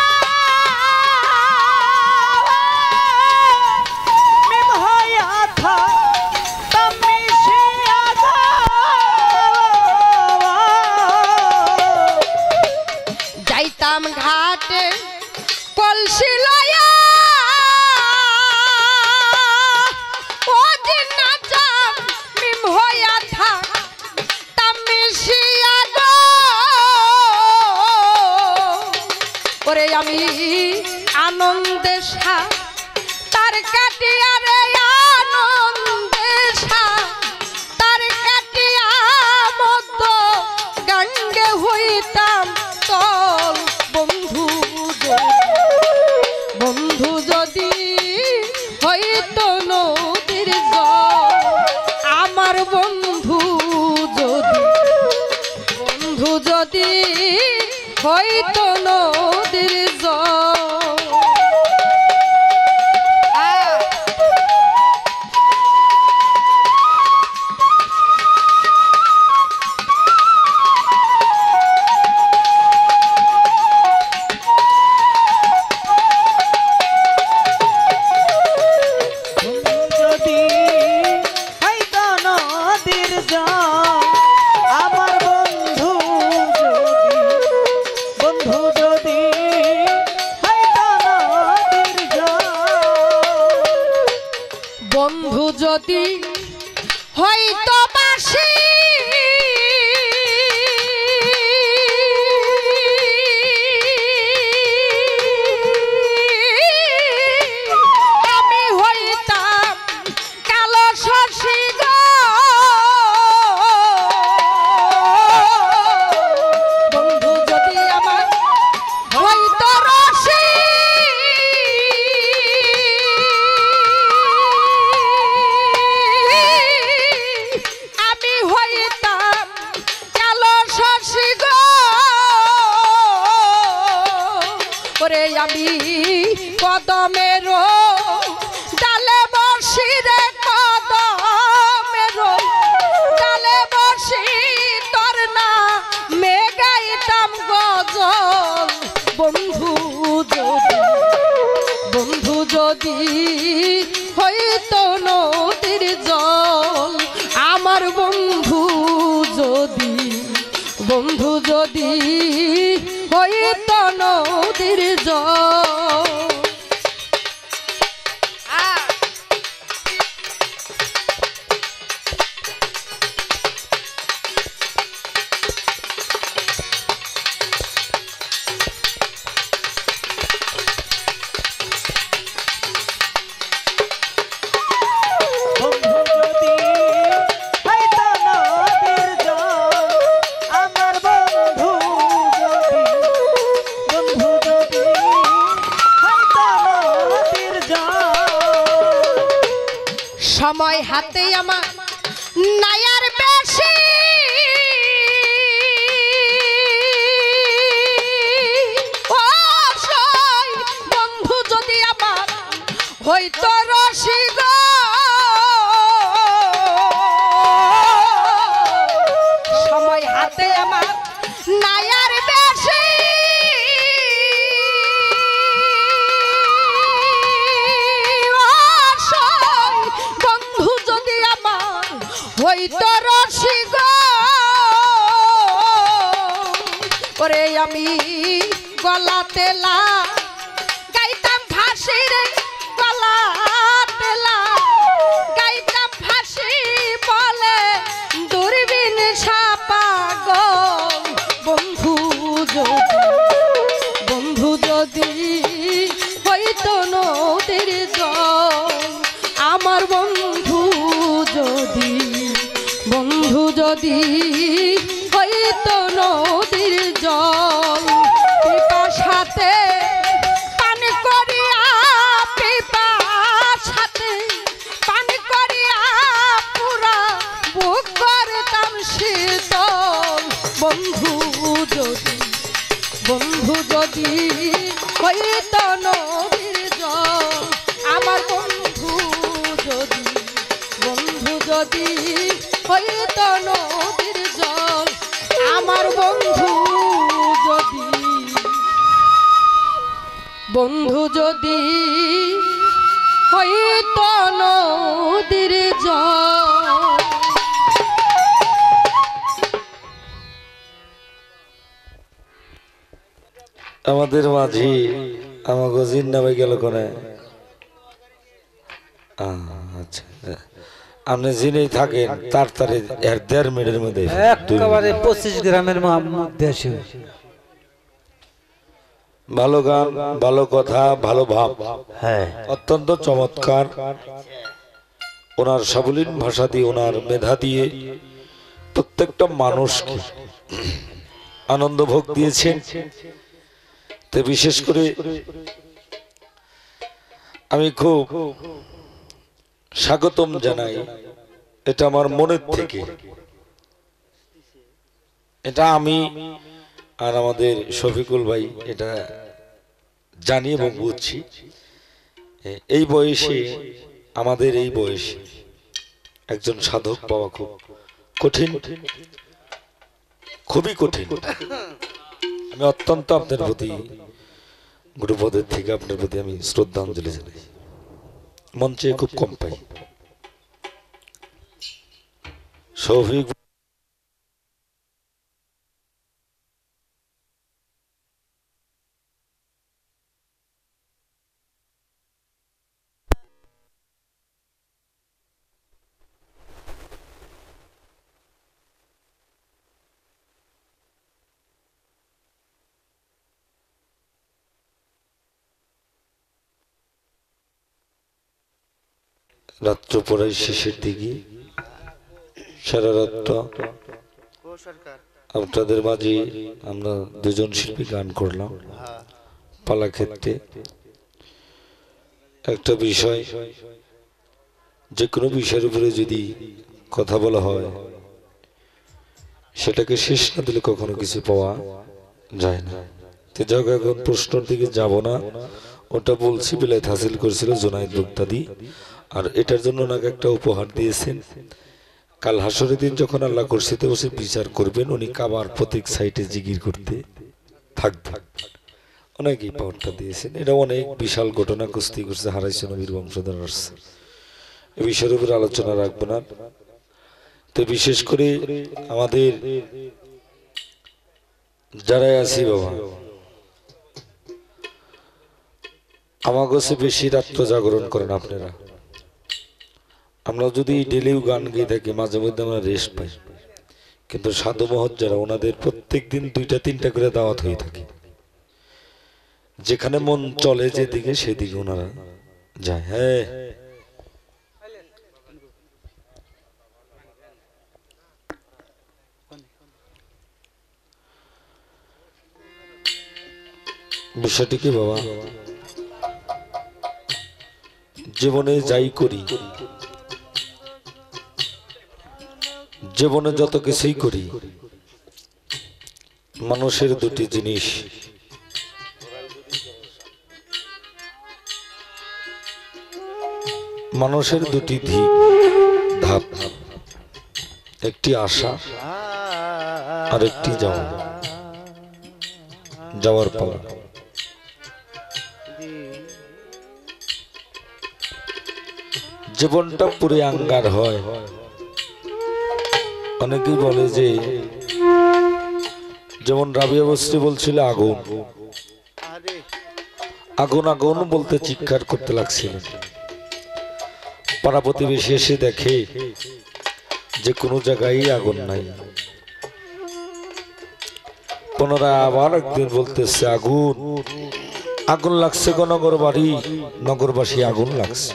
মিম হইয়া থাকতাম মিশিয়া গো। যাইতাম ঘাটে কলসি লইয়া, ও জিন্না জান মিম হইয়া থাকতাম মিশিয়া গো। ওরে আমি আনন্দে তার কাটিয়া রে, আনন্দে তার কাটিয়া মত গঙ্গে হইতাম তল। বন্ধু যদি হইতো নদীর জল, আমার বন্ধু যদি হইতো নদীর জল। যদি হইতো নদীর জল, আমার বন্ধু যদি হইতো নদীর জল। বন্ধু যদি হইতো বাসি, আমি হইতাম কালো শশী গো। বন্ধু যদি আমার হইতো রশি, আমি হইতাম কালো শশী গো। ওরে আমি কদমের ডালে বসি রে, কদমের ডালে বসি তোর না মে গাইতাম গজল। বন্ধু যদি হইতো নদীর জল, আমার বন্ধু যদি হইতো নদীর জল। সময় হাতে আমার নাই আর বেশি বন্ধু যদি আমার হইতো রসিক সময় হাতে আমার নাই আর বেশি বন্ধু যদি আমার হইতো রসিক করে আমি গলাতে লা গাইতাম ফাঁসি রে গলাতে লা গাইতাম ফাঁসি বলে দূরবীন সাপা গো বন্ধু যদি হইতো নদীর জল আমার বন্ধু যদি হইতো নদীর জল পিপাসাতে পান করিয়া পিপাসাতে পান করিয়া পুরা বুক করতাম শীতল বন্ধু যদি হইতো নদীর জল আমার বন্ধু যদি হইতো নদীর জল আমার বন্ধু যদি হইতো নদীর জল। আমাদের মাঝি আমাকে জিন নামে গেল কোনে আচ্ছা আপনি জিনেই থাকেন তাড়াতাড়ি 1.5 মিনিটের মধ্যে একেবারে 25 গ্রামের মধ্যে আসে ভালো গান ভালো কথা ভালো ভাব হ্যাঁ অত্যন্ত চমৎকার ওনার সাবলীল ভাষা দিয়ে ওনার মেধা দিয়ে প্রত্যেকটা মানুষকে আনন্দ ভোগ দিয়েছেন। তো বিশেষ করে আমি খুব স্বাগতম জানাই, এটা আমার মনের থেকে, এটা আমি আর আমাদের শফিকুল ভাই এটা জানি এবং বুঝছি। এই বয়সে আমাদের এই বয়সে একজন সাধক পাওয়া খুব কঠিন, খুবই কঠিন। আমি অত্যন্ত আপনার প্রতি গুরুপদের থেকে আপনার প্রতি আমি শ্রদ্ধাঞ্জলি জানাই। মঞ্চে খুব কম পাই। শফিক রাত্র পড়াই শেষের দিকে সারা রাত আপনাদের মাঝে আমরা দুজন শিল্পী গান করলাম পালা ক্ষেত্রে। একটা বিষয়, যে কোনো বিষয়ের উপরে যদি কথা বলা হয় সেটাকে শেষ না দিলে কখনো কিছু পাওয়া যায় না। তো যাক, এখন প্রশ্নের দিকে যাব না, ওটা বলছি বিলাইত হাসিল করেছিল জুনায়েদ বুগদাদি, আর এটার জন্য ওনাকে একটা উপহার দিয়েছেন। কাল হাসরের দিন যখন আল্লাহ কুরসিতে বসে বিচার করবেন, উনি কাবার প্রত্যেক সাইটে জিকির করতে থাকবেন। অনেকেই পাওয়ারটা দিয়েছেন। এটা অনেক বিশাল ঘটনা, কুস্তি করছে, হারাইছে নবীর বংশধর আসছে। এই বিষয়ের উপরে আলোচনা রাখবো না। তো বিশেষ করে আমাদের যারাই আছি বাবা, আমার কাছে বেশি রাত্র জাগরণ করেন আপনারা। আমরা যদি ডেলিও গান গিয়ে থাকি, মাঝে মধ্যে আমরা রেস্ট পাই, কিন্তু সাধু মহৎ যারা, ওনাদের প্রত্যেক দিন 2-3টা করে দাওয়াত হয়ে থাকে। যেখানে মন চলে যেদিকে সেদিকে ওনারা যায়। হ্যাঁ, বিষয়টি কি বাবা, জীবনে যাই করি জীবনে যত কিছুই করি মানুষের দুটি জিনিস মানুষের দুটি ধাপ একটি আশা আর একটি যাওয়ার পালা জীবনটা পুরে আঙ্গার হয় অনেকেই বলে যে যেমন রাবিয়া বস্রী বলছিল আগুন আগুন আগুন বলতে চিৎকার করতে লাগছিল পাড়া প্রতিবেশী এসে দেখে যে কোনো জায়গায় আগুন নাই পুনরায় আবার একদিন বলতেছে আগুন আগুন লাগছে গো নগর বাড়ি নগরবাসী আগুন লাগছে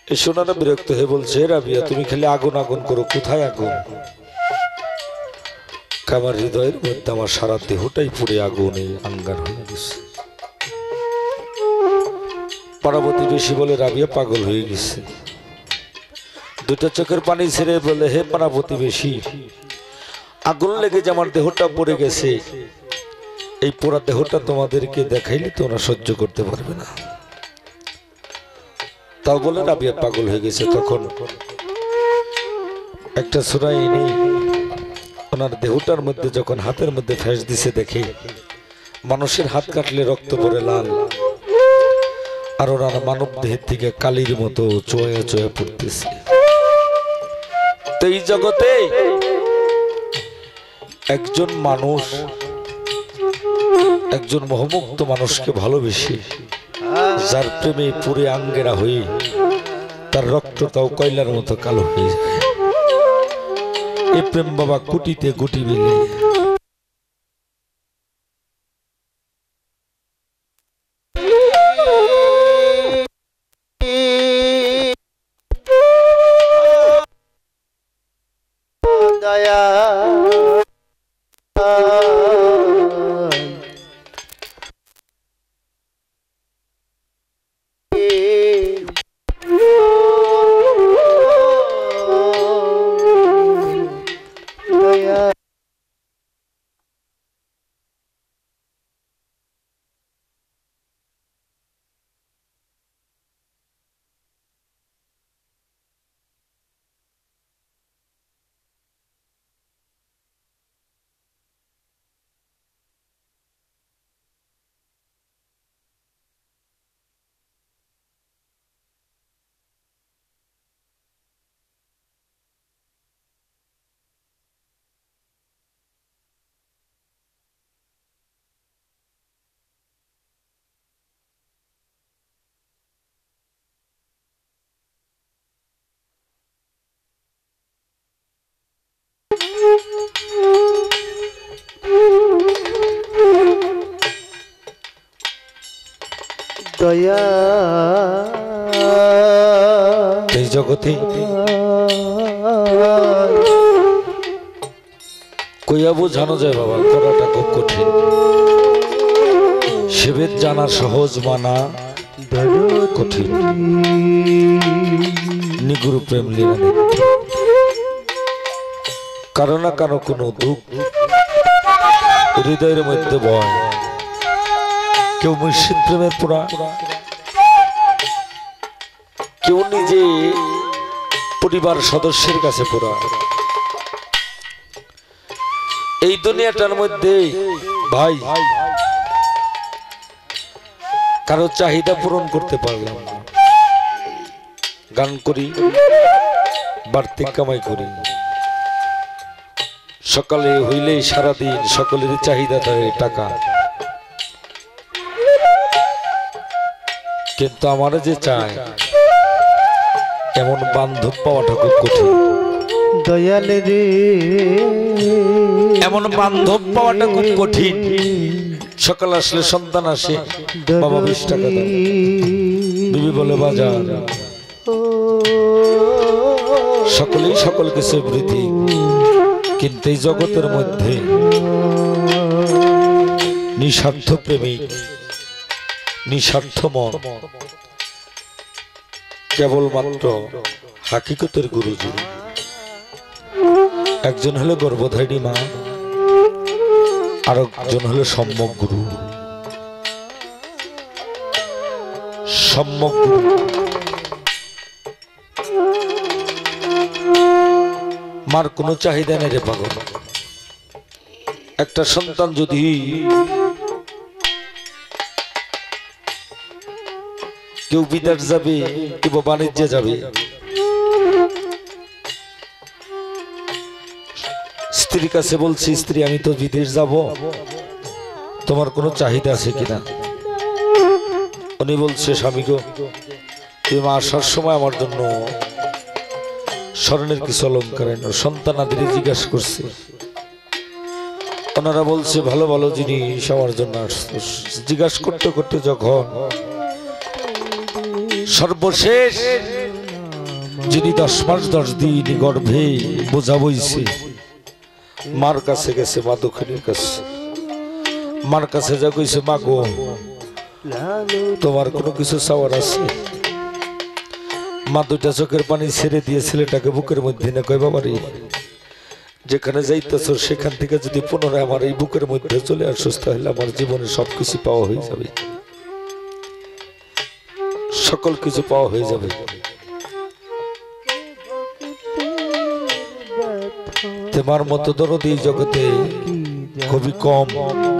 এই সোনারা বিরক্ত হয়ে বলছে রাবিয়া তুমি খালি আগুন আগুন করো কোথায় আগুন আমার হৃদয়ের মধ্যে আমার সারা দেহটাই পুড়ে আগুনে আঙ্গার হয়ে গেছে পাড়া প্রতিবেশী বলে রাবিয়া পাগল হয়ে গেছে দুটা চোখের পানি ছেড়ে বলে হে পাড়া প্রতিবেশী আগুন লেগে যে আমার দেহটা পড়ে গেছে এই পোড়া দেহটা তোমাদেরকে দেখাইলে তোমরা সহ্য করতে পারবে না তাও বলে রাবিয়া পাগল হয়ে গেছে তখন একটা সূরা এনে ওনার দেহটার মধ্যে যখন হাতের মধ্যে ফেঁস দিছে দেখে মানুষের হাত কাটলে রক্ত পড়ে লাল আর ওনার মানব দেহের থেকে কালির মতো চোয়া চোয়া পড়তেছে তো এই জগতে একজন মানুষ একজন মোহমুক্ত মানুষকে ভালোবেসে যার প্রেমে পুরে আঙ্গেরা হয়ে তার রক্তটাও কয়লার মতো কালো হয়ে যায় এ প্রেম বাবা কুটিতে গুটি মিলে দয়া দয়া এই জগতে কইয়া বোঝানো যায় বাবা করাটা খুব কঠিন সেবেদ জানা সহজ মানা কঠিন নিগুরু প্রেম লীলা কারো না কারো কোনো দুঃখ হৃদয়ের মধ্যে বয় কেউ মুর্শিদ প্রেমে পুরা কেউ নিজে পরিবার সদস্যের কাছে পুরা এই দুনিয়াটার মধ্যে ভাই কারো চাহিদা পূরণ করতে পারলাম না গান করি বাড়তি কামাই করি সকালে হইলেই সারাদিন সকলের চাহিদা থাকে টাকা কিন্তু আমার যে চায় এমন বান্ধব পাওয়াটা খুব কঠিন দয়াল রে এমন বান্ধব পাওয়াটা খুব কঠিন সকাল আসলে সন্তান আসে বাবা 20 টাকা দাও বিবি বলে বাজার সকলেই সকল কিছু বৃদ্ধি কিন্তু এই জগতের মধ্যে নিঃস্বার্থ প্রেমিক নিঃস্বার্থ মন কেবলমাত্র হাকিকতের গুরুজি একজন হলো গর্ভধারিণী মা, আর একজন হলো সম্যক গুরু। সম্যক গুরু মার কোনো চাহিদা নেই রে পাগল। একটা সন্তান যদি কেউ বিদেশ যাবে, কেউ বাণিজ্যে যাবে, স্ত্রীর কাছে বলছি, স্ত্রী আমি তো বিদেশ যাব, তোমার কোনো চাহিদা আছে কিনা? উনি বলছে, স্বামী গো, তুমি আসার সময় আমার জন্য স্বর্ণের কিছু অলঙ্কার এনো। সন্তানাদের জিজ্ঞাসা করছে, ওনারা বলছে ভালো ভালো জিনিস আমার জন্য আসতো। জিজ্ঞাসা করতে করতে যখন সর্বশেষ যিনি 10 মাস 10 দিন গর্ভে বোঝা বইছে, মার কাছে গেছে, মা দক্ষিণীর কাছে। মার কাছে যা কইছে, মা গো, তোমার কোনো কিছু চাওয়ার আছে? মা দুইটা চোখের পানি ছেড়ে দিয়ে ছেলেটাকে বুকের মধ্যে না কয়, বাবা রে, যেখানে যাইতেছ সেখান থেকে যদি পুনরায় আমার এই বুকের মধ্যে চলে আসুস, তাহলে আমার জীবনে সবকিছু পাওয়া হয়ে যাবে, সকল কিছু পাওয়া হয়ে যাবে। তোমার মতো দরদি জগতে খুবই কম,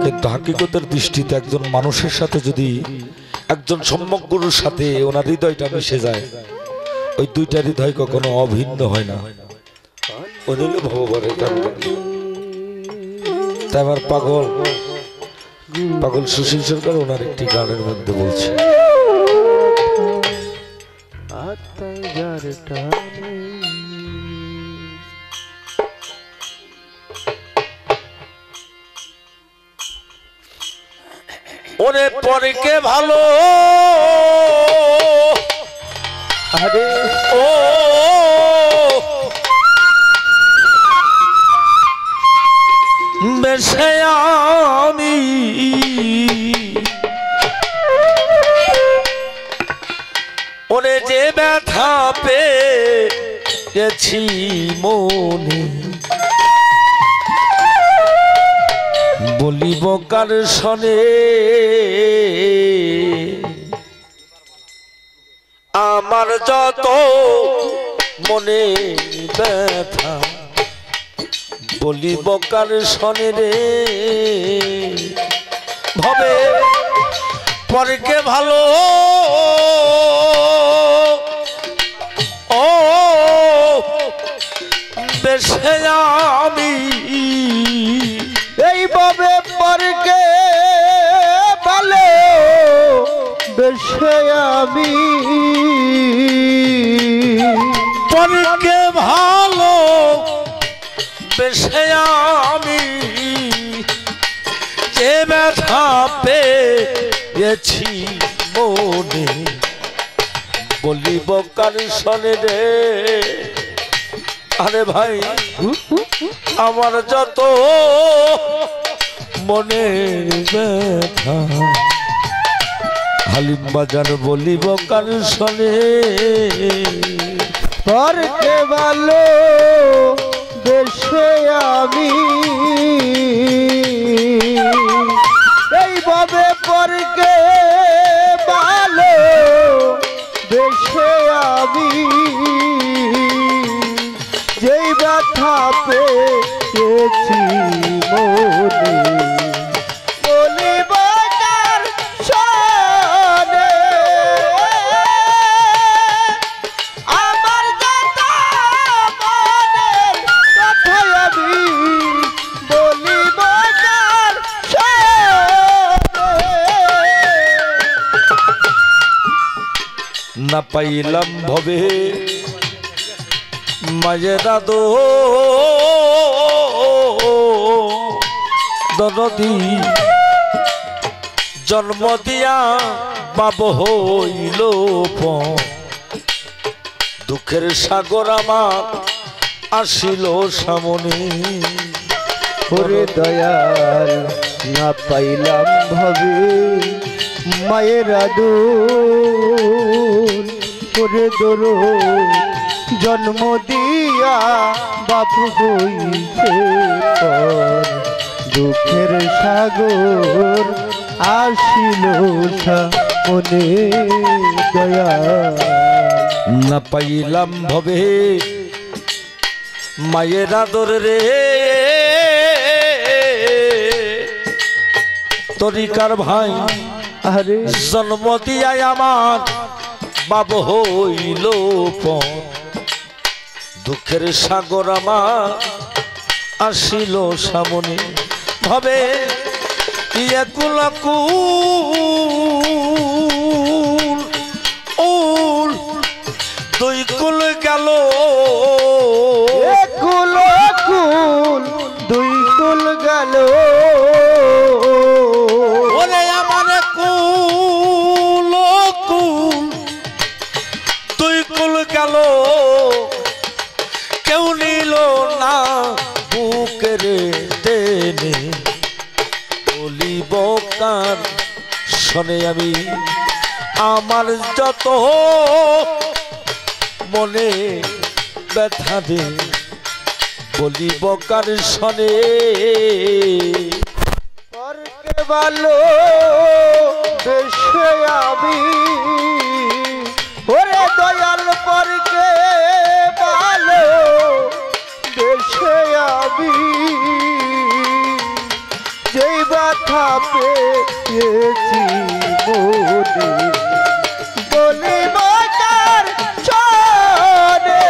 কিন্তু হাকিকতের দৃষ্টিতে একজন মানুষের সাথে যদি একজন সম্যক গুরুর সাথে ওনার হৃদয়টা মিশে যায়, ওই দুইটা হৃদয় কখনো অভিন্ন হয় না। তাই আমার পাগল পাগল সুশীল সরকার ওনার একটি গানের মধ্যে বলছে, ওরে পরকে ভালো ও বেশে আমি ওরে যে ব্যথা পেয়েছি মনে, বলিব কার শনে, আমার যত মনে ব্যথা বলিব কার শনে রে, ভবে পরকে ভালো ও বেশে আমি, এইভাবে পরকে ভালো বেশে আমি, পরকে ভালো বেশে আমি, যে ব্যথা পেয়েছি মনে, বলিব কার শনে রে। আরে ভাই, আমার যত মনের ব্যথা হালিম বাজার বলিব কার শনে, পরকে ভালো বেশে আমি, এইভাবে পরকে ভালো বেশে আমি, যেই ব্যথা পেয়েছি মনে, বলিব কার শনে, আমার যত মনের কথা আমি বলিব কার শনে, না পাইলাম ভবে মায়েরা দনদী, জন্ম দিয়া বাব হইল দুঃখের সাগর আমার আসিল সামনে, ওরে দয়াল না পাইলাম ভবে মায়ের আদর, ওরে দরদ জন্ম দিয়া বাপ হইছে পর দুঃখের সাগর আসিল মনে দয়া না পাইলাম ভবে মায়ের আদর রে তরিকার ভাই আরে জন্ম দিয়াই আমার বাপ হইল পর দুঃখের সাগর আমার আসিল সামনে ভবে একুল কুল উল দুই কুল গেল কুল কুল দুই কুল গেল ওরে আমার কুল কুল দুই কুল গেল কেউ নিল না বুকের টেনে বলিব কার শোনে আমি আমার যত মনে ব্যথা দে বলিব কার শোনে পরকে ভালো বেশে আমি ওরে দয়াল পরকে ভালো বেশে আমি যেই ব্যথা পেয়েছি মনে বলিব কার শোনে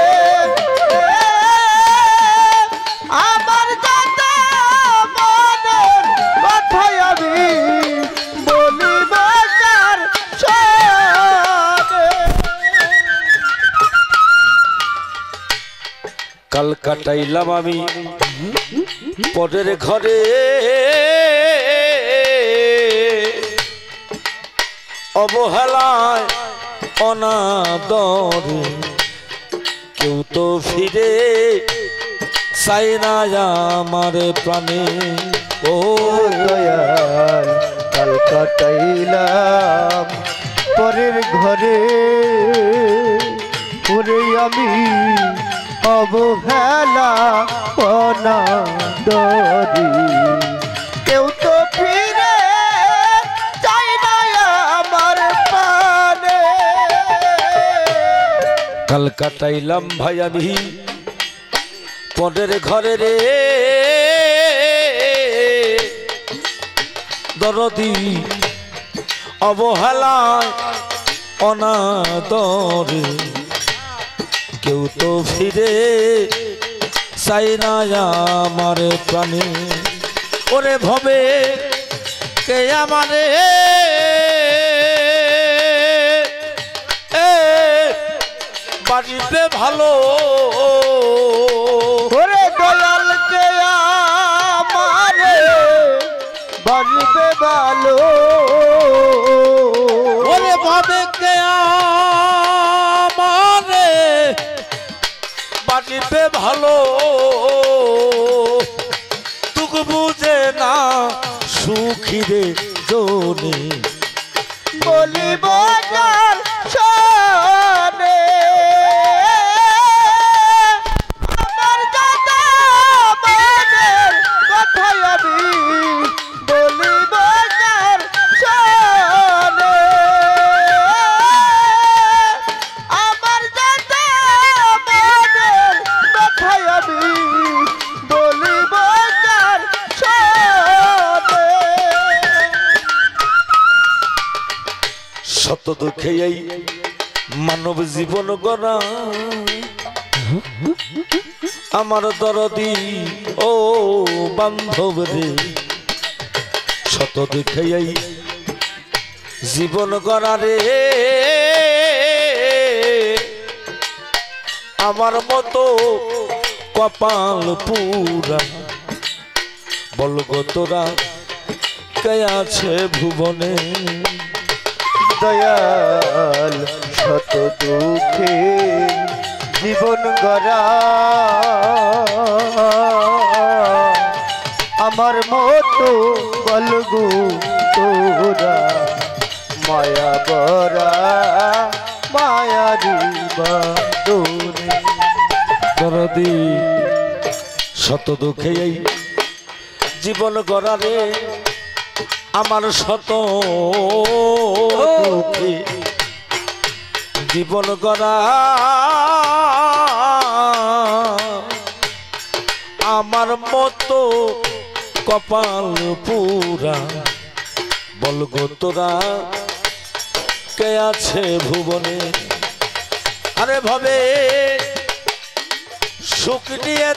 আমার যত মনের কথাই আমি বলিব কার শোনে কাল কাটাইলাম আমি পরের ঘরে অবহেলায় অনাদরে কেউ তো ফিরে চাই না আমার প্রাণে ও দয়াল কাল কাটাইলাম পরের ঘরে ওরে আমি অবহেলা অনাদরি কেউ তো ফিরে চাই না আমার প্রাণে কাল কাটাইলাম ভাই আমি পরের ঘরে রে দরদি অবহেলায় অনাদরে কেউ তো ফিরে চাই না আমার প্রাণে ওরে ভবে কে আমারে বাড়িতে ভালো ওরে দয়াল কে আমারে বাড়িতে ভালো ওরে ভাবে কে আমারে বাড়িতে ভালো তুকু বুঝে না সুখী রে জনে বলিব যার শোনে আমার যত মনের কথাই আমি বলিব যার শোনে আমার যত মনের কথাই আমি বলিব যার শোনে শত দুঃখে এই মানব জীবন গড়া আমার দরদি ও বান্ধব রে শত দুঃখে এই জীবন গড়া রে আমার মতো কপাল পুরা বলগো তোরা কে আছে ভুবনে দয়াল শত দুঃখে জীবন গড়া আমার মতো বলগু তোরা মায়া বরা মায়ারি বাদরে দরদি শত দুঃখে এই জীবন গড়ারে আমার শত দুঃখে জীবন গড়া আমার মতো কপাল পুরা বলগো তোরা কে আছে ভুবনে আরে ভাবে সুখ নিয়ে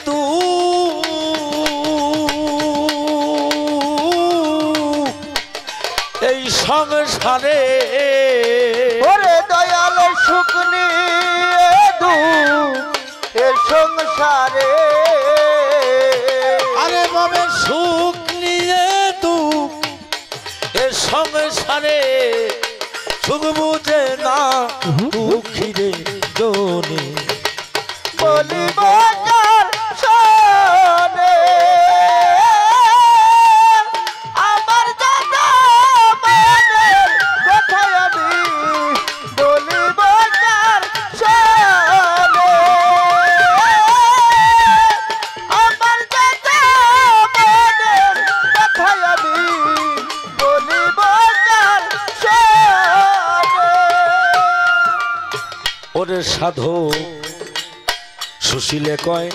এই সংসারে ওরে দয়াল সুখ নিয়ে এ সংসারে আরে ভাবে সুখ নিয়ে এ সংসারে সুখ বুঝে না দুঃখীরে জনে বলিব যার শোনে আমার দাদা মনের কথায় আমি বলিব যার শোনে আমার দাদা মনের কথায় আমি বলিব যার শোনে ওরে সাধু সুশীলে কয়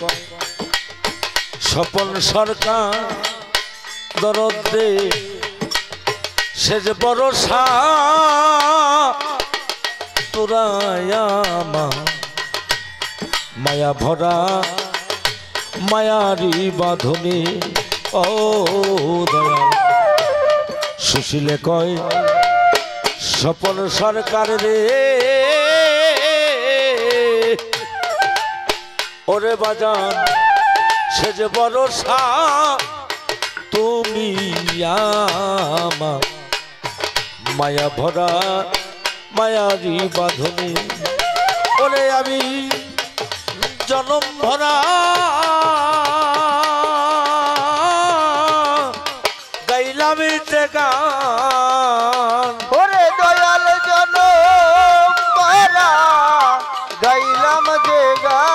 স্বপন সরকার দরদে সে যে বরসা তোরা মায়া ভরা মায়ারি বাঁধনে ও দয়াল সুশীলে কয় স্বপন সরকার রে ওরে বাজান সে যে ভরসা তুমি আমার মায়া ভরা মায়ারি বাঁধনে ওরে আমি জনম ভরা গাইলাম গান ওরে দয়াল জন মারা গাইলাম যে গান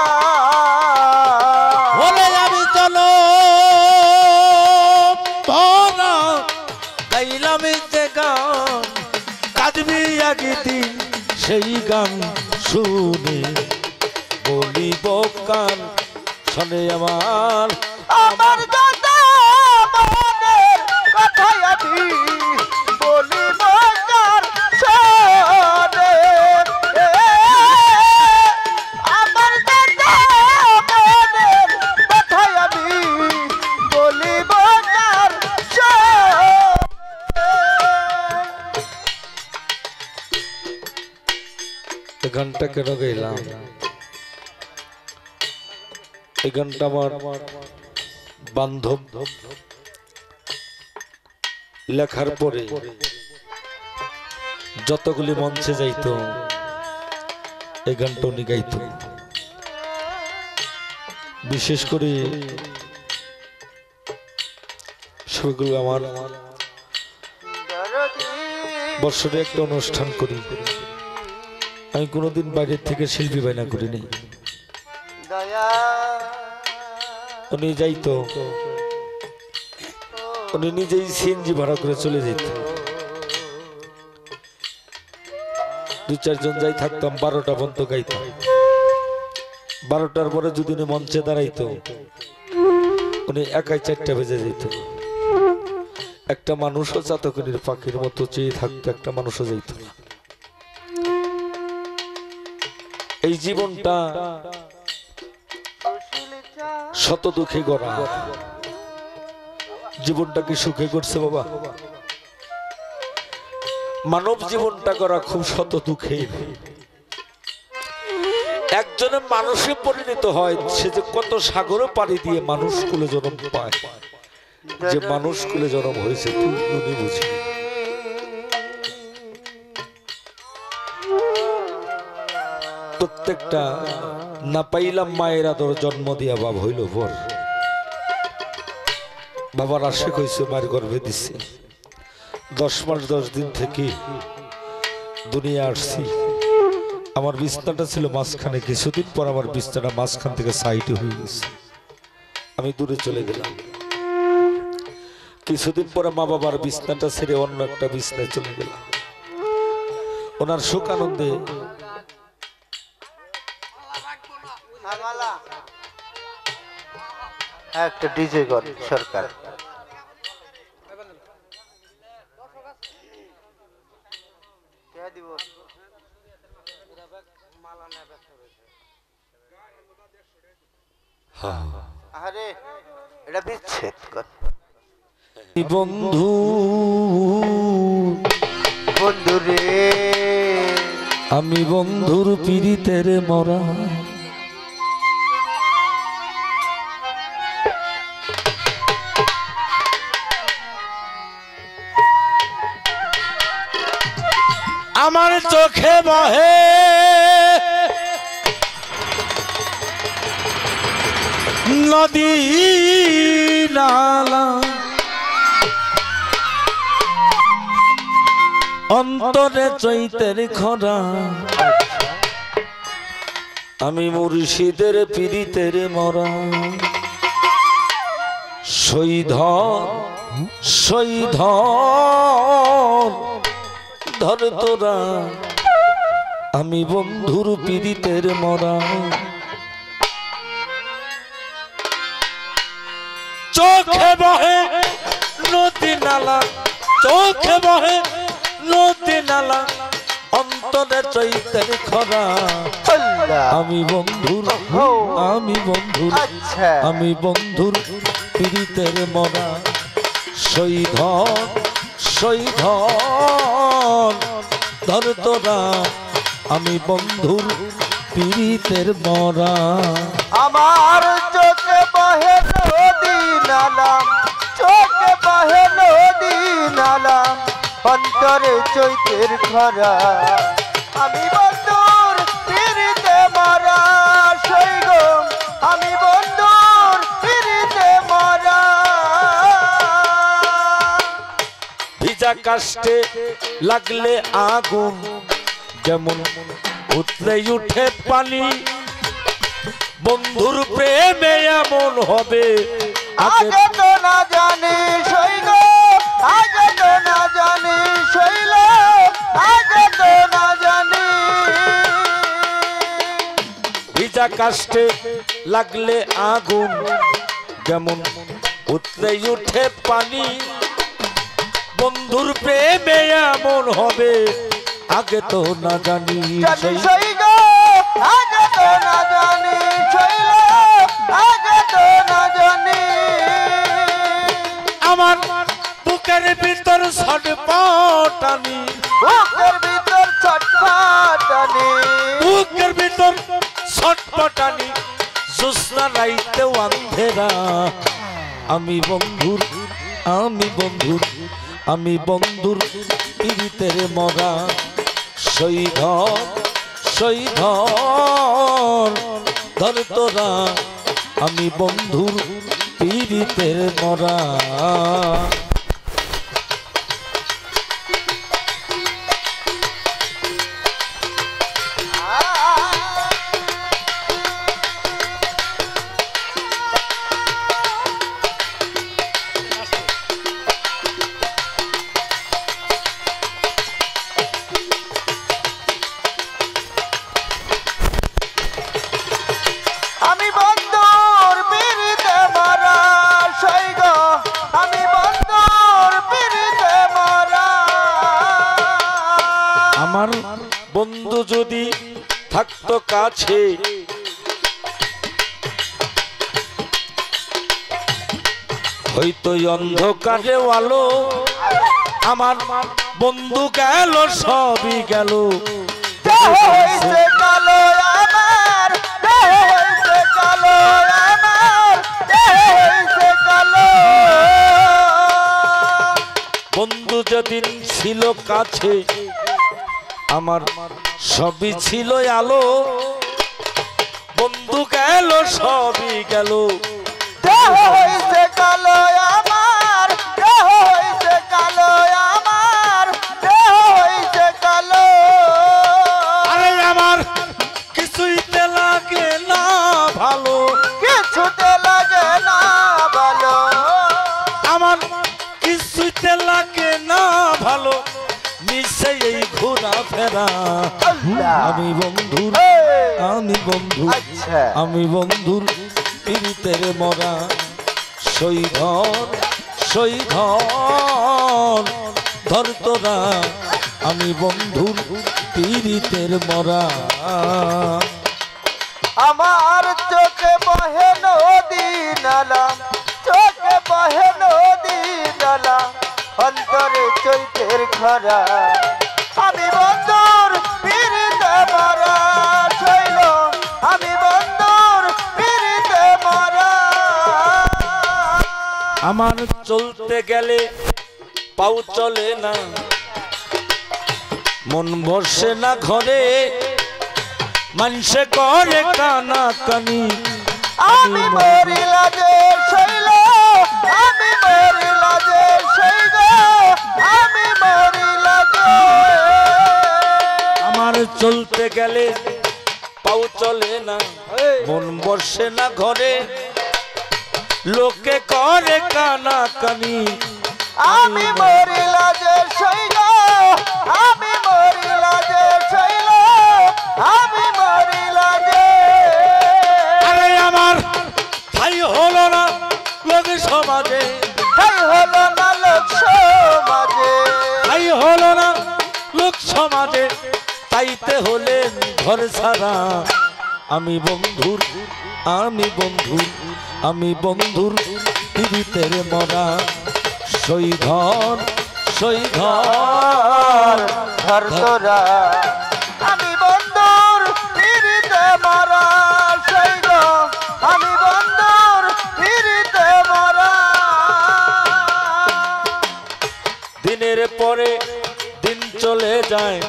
ওরে আমি চলো ভরা গাইলাম গান কাঁদবি আগিতি সেই গান শুনে বলিব কান শোনে আমার আমার দাদা মনের কথায় আমি বলিব যার শোনে আমার দাদা মনের কথায় আমি বলিব যার শোনে এই গানটা কেন গাইলাম এই গানটা আমার বান্ধব লেখার পরে যতগুলি মঞ্চে যাইতো এই গানটা উনি গাইত বিশেষ করে সেগুলো আমার বছরে একটা অনুষ্ঠান করি আমি কোনোদিন বাইরের থেকে শিল্পী বায়না করিনি উনি যাইতো উনি নিজেই সিএনজি ভাড়া করে চলে যেত দু চারজন যাই থাকতাম 12টা পর্যন্ত গাইতাম 12টার পরে যদি উনি মঞ্চে দাঁড়াইতো উনি একাই 4টা বেজে যেত একটা মানুষও চাতকনির পাখির মতো চেয়ে থাকতো একটা মানুষও যাইত না এই জীবনটা শত দুঃখে গড়া জীবনটা কি সুখে করছে বাবা মানব জীবনটা গড়া খুব শত দুঃখে একজনের মানুষে পরিণত হয় সে যে কত সাগরে পাড়ি দিয়ে মানুষ কুলে জন্ম পায় যে মানুষ কুলে জন্ম হয়েছে তুই উনি বুঝি প্রত্যেকটা না পাইলাম মায়ের আদর জন্ম দিয়া বাবা হইল পর বাবার আশেক হয়েছে মায়ের গর্ভে দিচ্ছে 10 মাস 10 দিন থেকে দুনিয়া আসছি আমার বিছনাটা ছিল মাঝখানে কিছুদিন পর আমার বিছনাটা মাঝখান থেকে সাইডে হয়ে গেছে আমি দূরে চলে গেলাম। কিছুদিন পরে মা বাবার বিছনাটা ছেড়ে অন্য একটা বিছনায় চলে গেলাম। ওনার সুখ আনন্দে একটা ডিজে কর সরকার। আরে এটা বিচ্ছেদ কর। বন্ধু বন্ধু রে আমি বন্ধুর পীড়িতের মরা, আমার চোখে বহে নদী নালা, অন্তরে চৈতের খরা, আমি মুর্শিদের পীড়িতের মরা। সৈধর সৈধর ধর তোরা, আমি বন্ধুর পীড়িতের মরা। চোখে বহে নদী নালা, চোখে বহে নদী নালা, অন্তরে চৈতের খরা, আমি বন্ধুর আমি বন্ধুর আমি বন্ধুর পীড়িতের মরা। সৈধর সৈধর ধর তোরা, আমি বন্ধুর পীড়িতের মরা। আমার চোখে বহে নদী নালা, চোখে বহে নদী নালা, অন্তরে চৈতের খরা, আমি বন্ধুর পীড়িতে মরা। সৈগ আমি বন্ধুর পীড়িতে মরা। ভিজা কাষ্টে লাগলে আগুন, যেমন উতলে উঠে পানি, বন্ধুর প্রেমে এমন হবে আগে তো না জানি শৈল, আগে তো না জানি শৈল, আগে তো না জানি। ভিজা কাষ্টে লাগলে আগুন, যেমন উতলে উঠে পানি, বন্ধুর প্রেমে এমন হবে আগে তো না জানি। শৈল আগে তো না জানি, শৈল আগে তো না জানি। আমার বুকের ভিতর ছটপটানি, বুকের ভিতর ছটফটানি, বুকের ভিতর ছটপটানি, জ্যোৎস্না রাইতে অন্ধেরা, আমি বন্ধুর আমি বন্ধুর আমি বন্ধুর পীড়িতের মরা। সৈধর সৈধর ধর তোরা, আমি বন্ধুর পীড়িতের মরা। আমি বন্ধুর পীড়িতে মরা। সৈগ আমি বন্ধুর পীড়িতে মরা। আমার বন্ধু যদি থাকতো কাছে, হয়তো অন্ধকারে আলো, আমার বন্ধু গেল সবই গেল। দেহ হইছে কালো আমার, দেহ হইছে কালো আমার, দেহ হইছে কালো। বন্ধু যেদিন ছিল কাছে, আমার সবই ছিল আলো, বন্ধু গেল সবই গেল। দেহ হইছে কালো আমার, দেহ হইছে কালো আমার, দেহ হইছে কালো। আরে আমার কিছুইতে লাগে না ভালো, কিছুতে লাগে না দেখতে লাগে না ভালো মিশে এই ঘোরা ফেরা আল্লাহ আমি বন্ধুর আমি বন্ধু আচ্ছা আমি বন্ধুর পীড়িতের মরা সৈধর সৈধর ধর তোরা আমি বন্ধুর পীড়িতের মরা আমার চোখে বহে নদী নালা চোখে বহে নদী নালা অন্তরে চৈতের খরা আমি বন্ধুর পিড়িতে মরা শৈল আমি বন্ধুর পিড়িতে মরা আমার চলতে গেলে পাও চলে না মন বসে না ঘরে মানুষে করে কানা কানি আমি মরিলা যে শৈল আমি মরিলা যে শৈল আমি মরিলা যে আমার চলতে গেলে পাও চলে না মন বসে না ঘরে লোকে করে কানা কানি আমি মরিলা যে শৈল আমি মরিলা যে শৈল আমি মরিলা যে আরে আমার ঠাই হলো না লোক সমাজে তাই হলো না লোক সমাজে ঠাই হলো না লোক সমাজে তাইতে হলেন ঘর ছাড়া আমি বন্ধুর আমি বন্ধুর আমি বন্ধুর পীড়িতের মরা সৈধর সৈধর ধর তোরা আমি বন্ধুর পিড়িতে মরা শৈল আমি বন্ধুর পিড়িতে মরা দিনের পরে দিন চলে যায়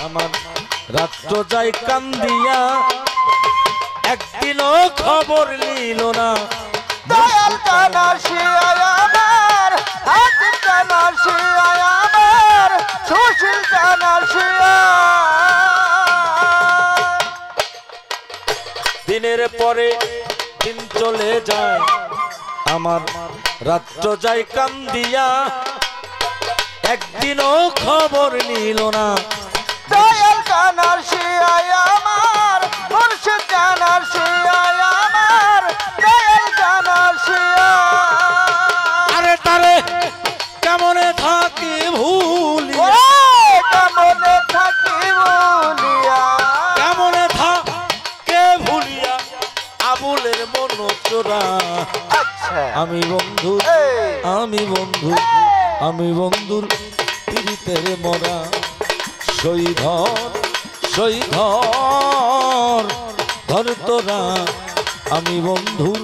আমার রাত্র যায় কান্দিয়া একদিনও খবর নিল না দয়াল কানাসি আমার হাত কানাসি আমার সুশীল কানাসি দিনের পরে দিন চলে যায় আমার রাত্র যায় কান্দিয়া একদিনও খবর নিল না দয়াল কানাসি আমার মুর্শিদ কানাসি আমার দয়াল কানাসি আরে তারে কেমনে থাকি ভুলিয়া কেমনে থাকি বলিয়া কেমনে থাকে ভুলিয়া আবুলের মন চোরা আচ্ছা আমি বন্ধু এই আমি বন্ধু আমি বন্ধুর পীড়িতের মরা সৈধর সৈধর ধর তোরা আমি বন্ধুর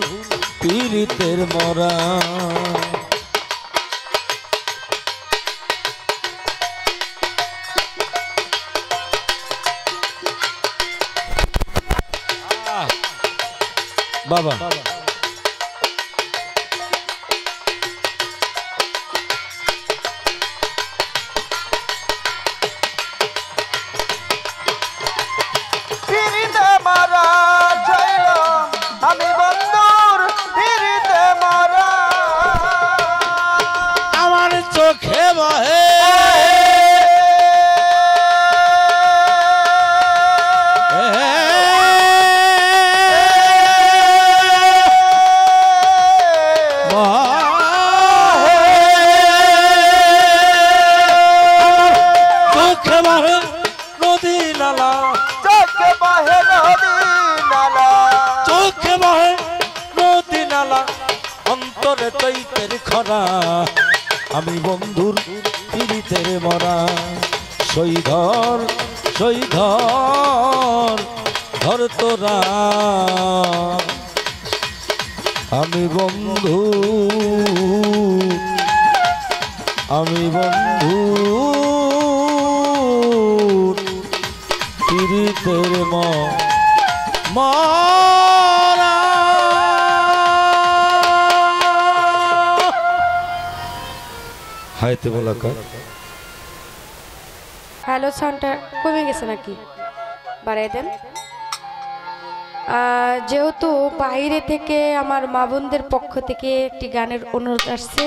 পীড়িতের মরা বাবা পিড়িতে মারা শৈল আমি বন্ধুর পিড়িতে মারা আমার চোখে বহে চোখে বহে নদী নালা চোখে বহে নদী নালা চোখে বহে নদী নালা অন্তরে চৈতের খরা আমি বন্ধুর পীড়িতের মরা সৈধর সৈধর ধর তোরা আমি বন্ধু আমি বন্ধু পীড়িতের মরা হাইতে মোলাকাত হ্যালো সাউন্ডটা কমে গেছে নাকি বাড়াই দেন যেহেতু বাইরে থেকে আমার মা বোনদের পক্ষ থেকে একটি গানের অনুরোধ আসছে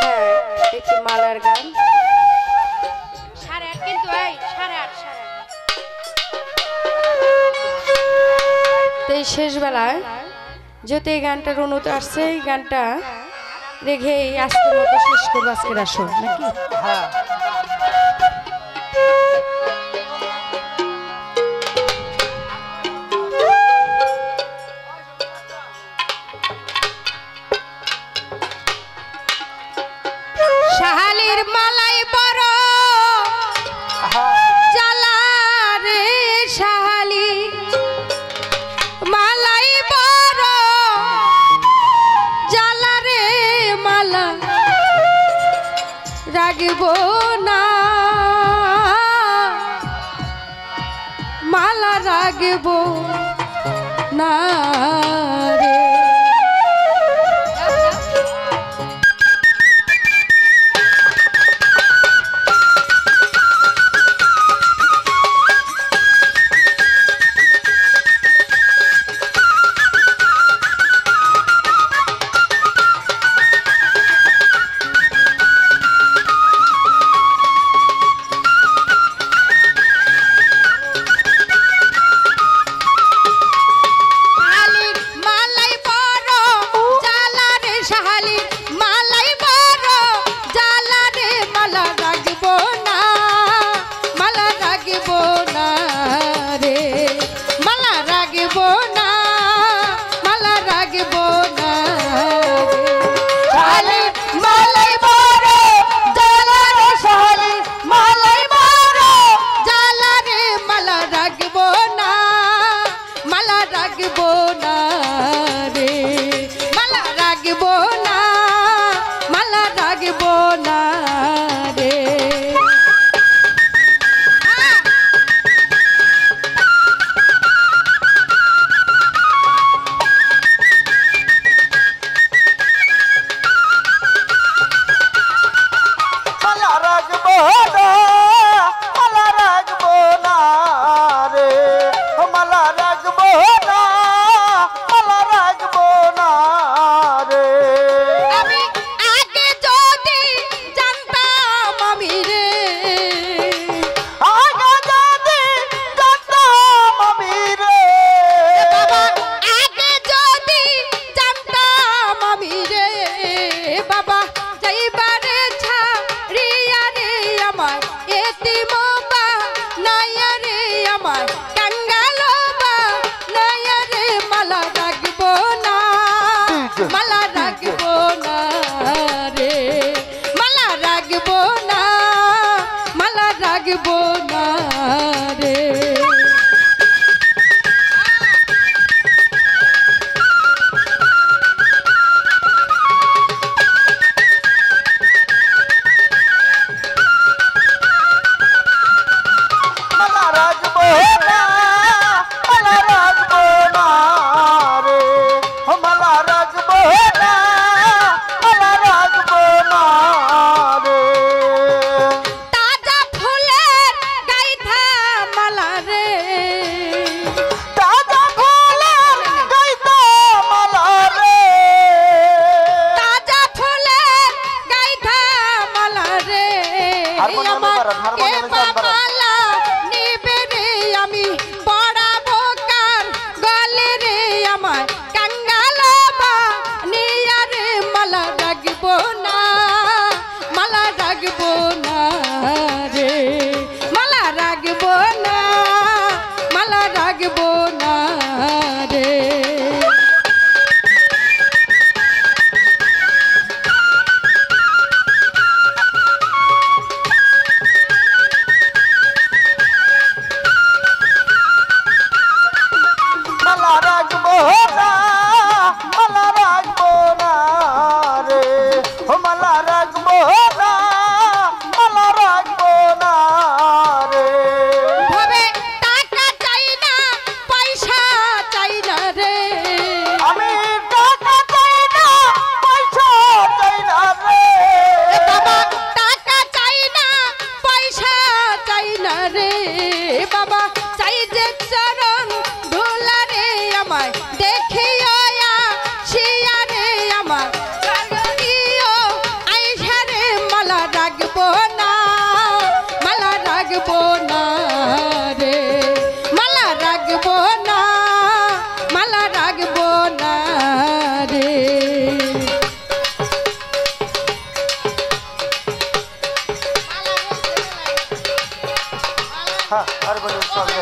হ্যাঁ দেখি মালার গান 8:30 কিন্তু এই 8:30 তো এই শেষ বেলায় যেহেতু এই গানটার অনুমতি আসছে এই গানটা রেখে আজকের মতো শেষ করবো আজকের আসর নাকি হ্যাঁ শাহালির মালাই বড় জ্বালা রে শাহালি মালাই বড় জ্বালা রে মালা রাগব না মালা রাগব না রে হ্যাঁ আর বলি সঙ্গে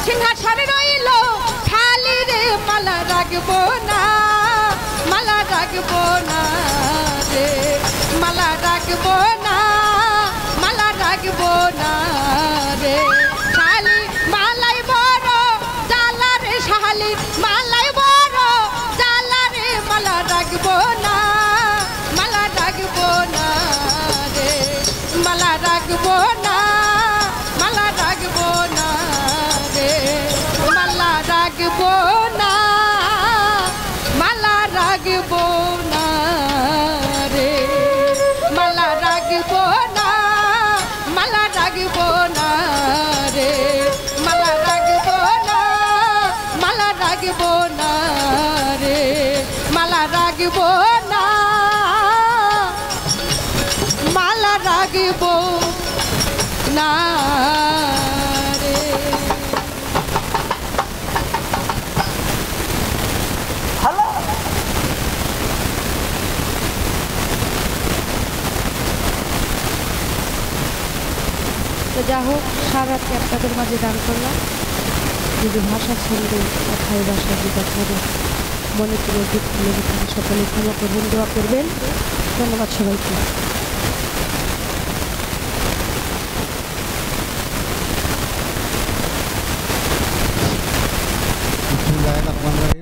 সিংহাসন রইল খালি রে, মালা রাখবো না, মালা রাখবো না রে, মালা রাখবো না, মালা রাখবো না রে। শালি মালাই বড় জ্বালা রে, শালি মালাই বড় জ্বালা রে, মালা রাখবো না, মালা রাখবো না রে, মালা রাখবো না, মালা রাখবো না রে, মালা রাখবো না, মালা রাখবো না রে, মালা রাখবো না, মালা রাখবো না রে, মালা রাখবো না, মালা রাখবো না রে, মালা রাখবো না, মালা রাখবো না রে। হ্যালো তো যা হোক সারাটি আপনাদের মাঝে দান করলাম। যদি ভাষা ছন্দে কথায় ভাষা যেটা করে মনে করে দুঃখ লেগে থাকে সকলে ক্ষমা করবেন, দোয়া করবেন। ধন্যবাদ সবাইকে।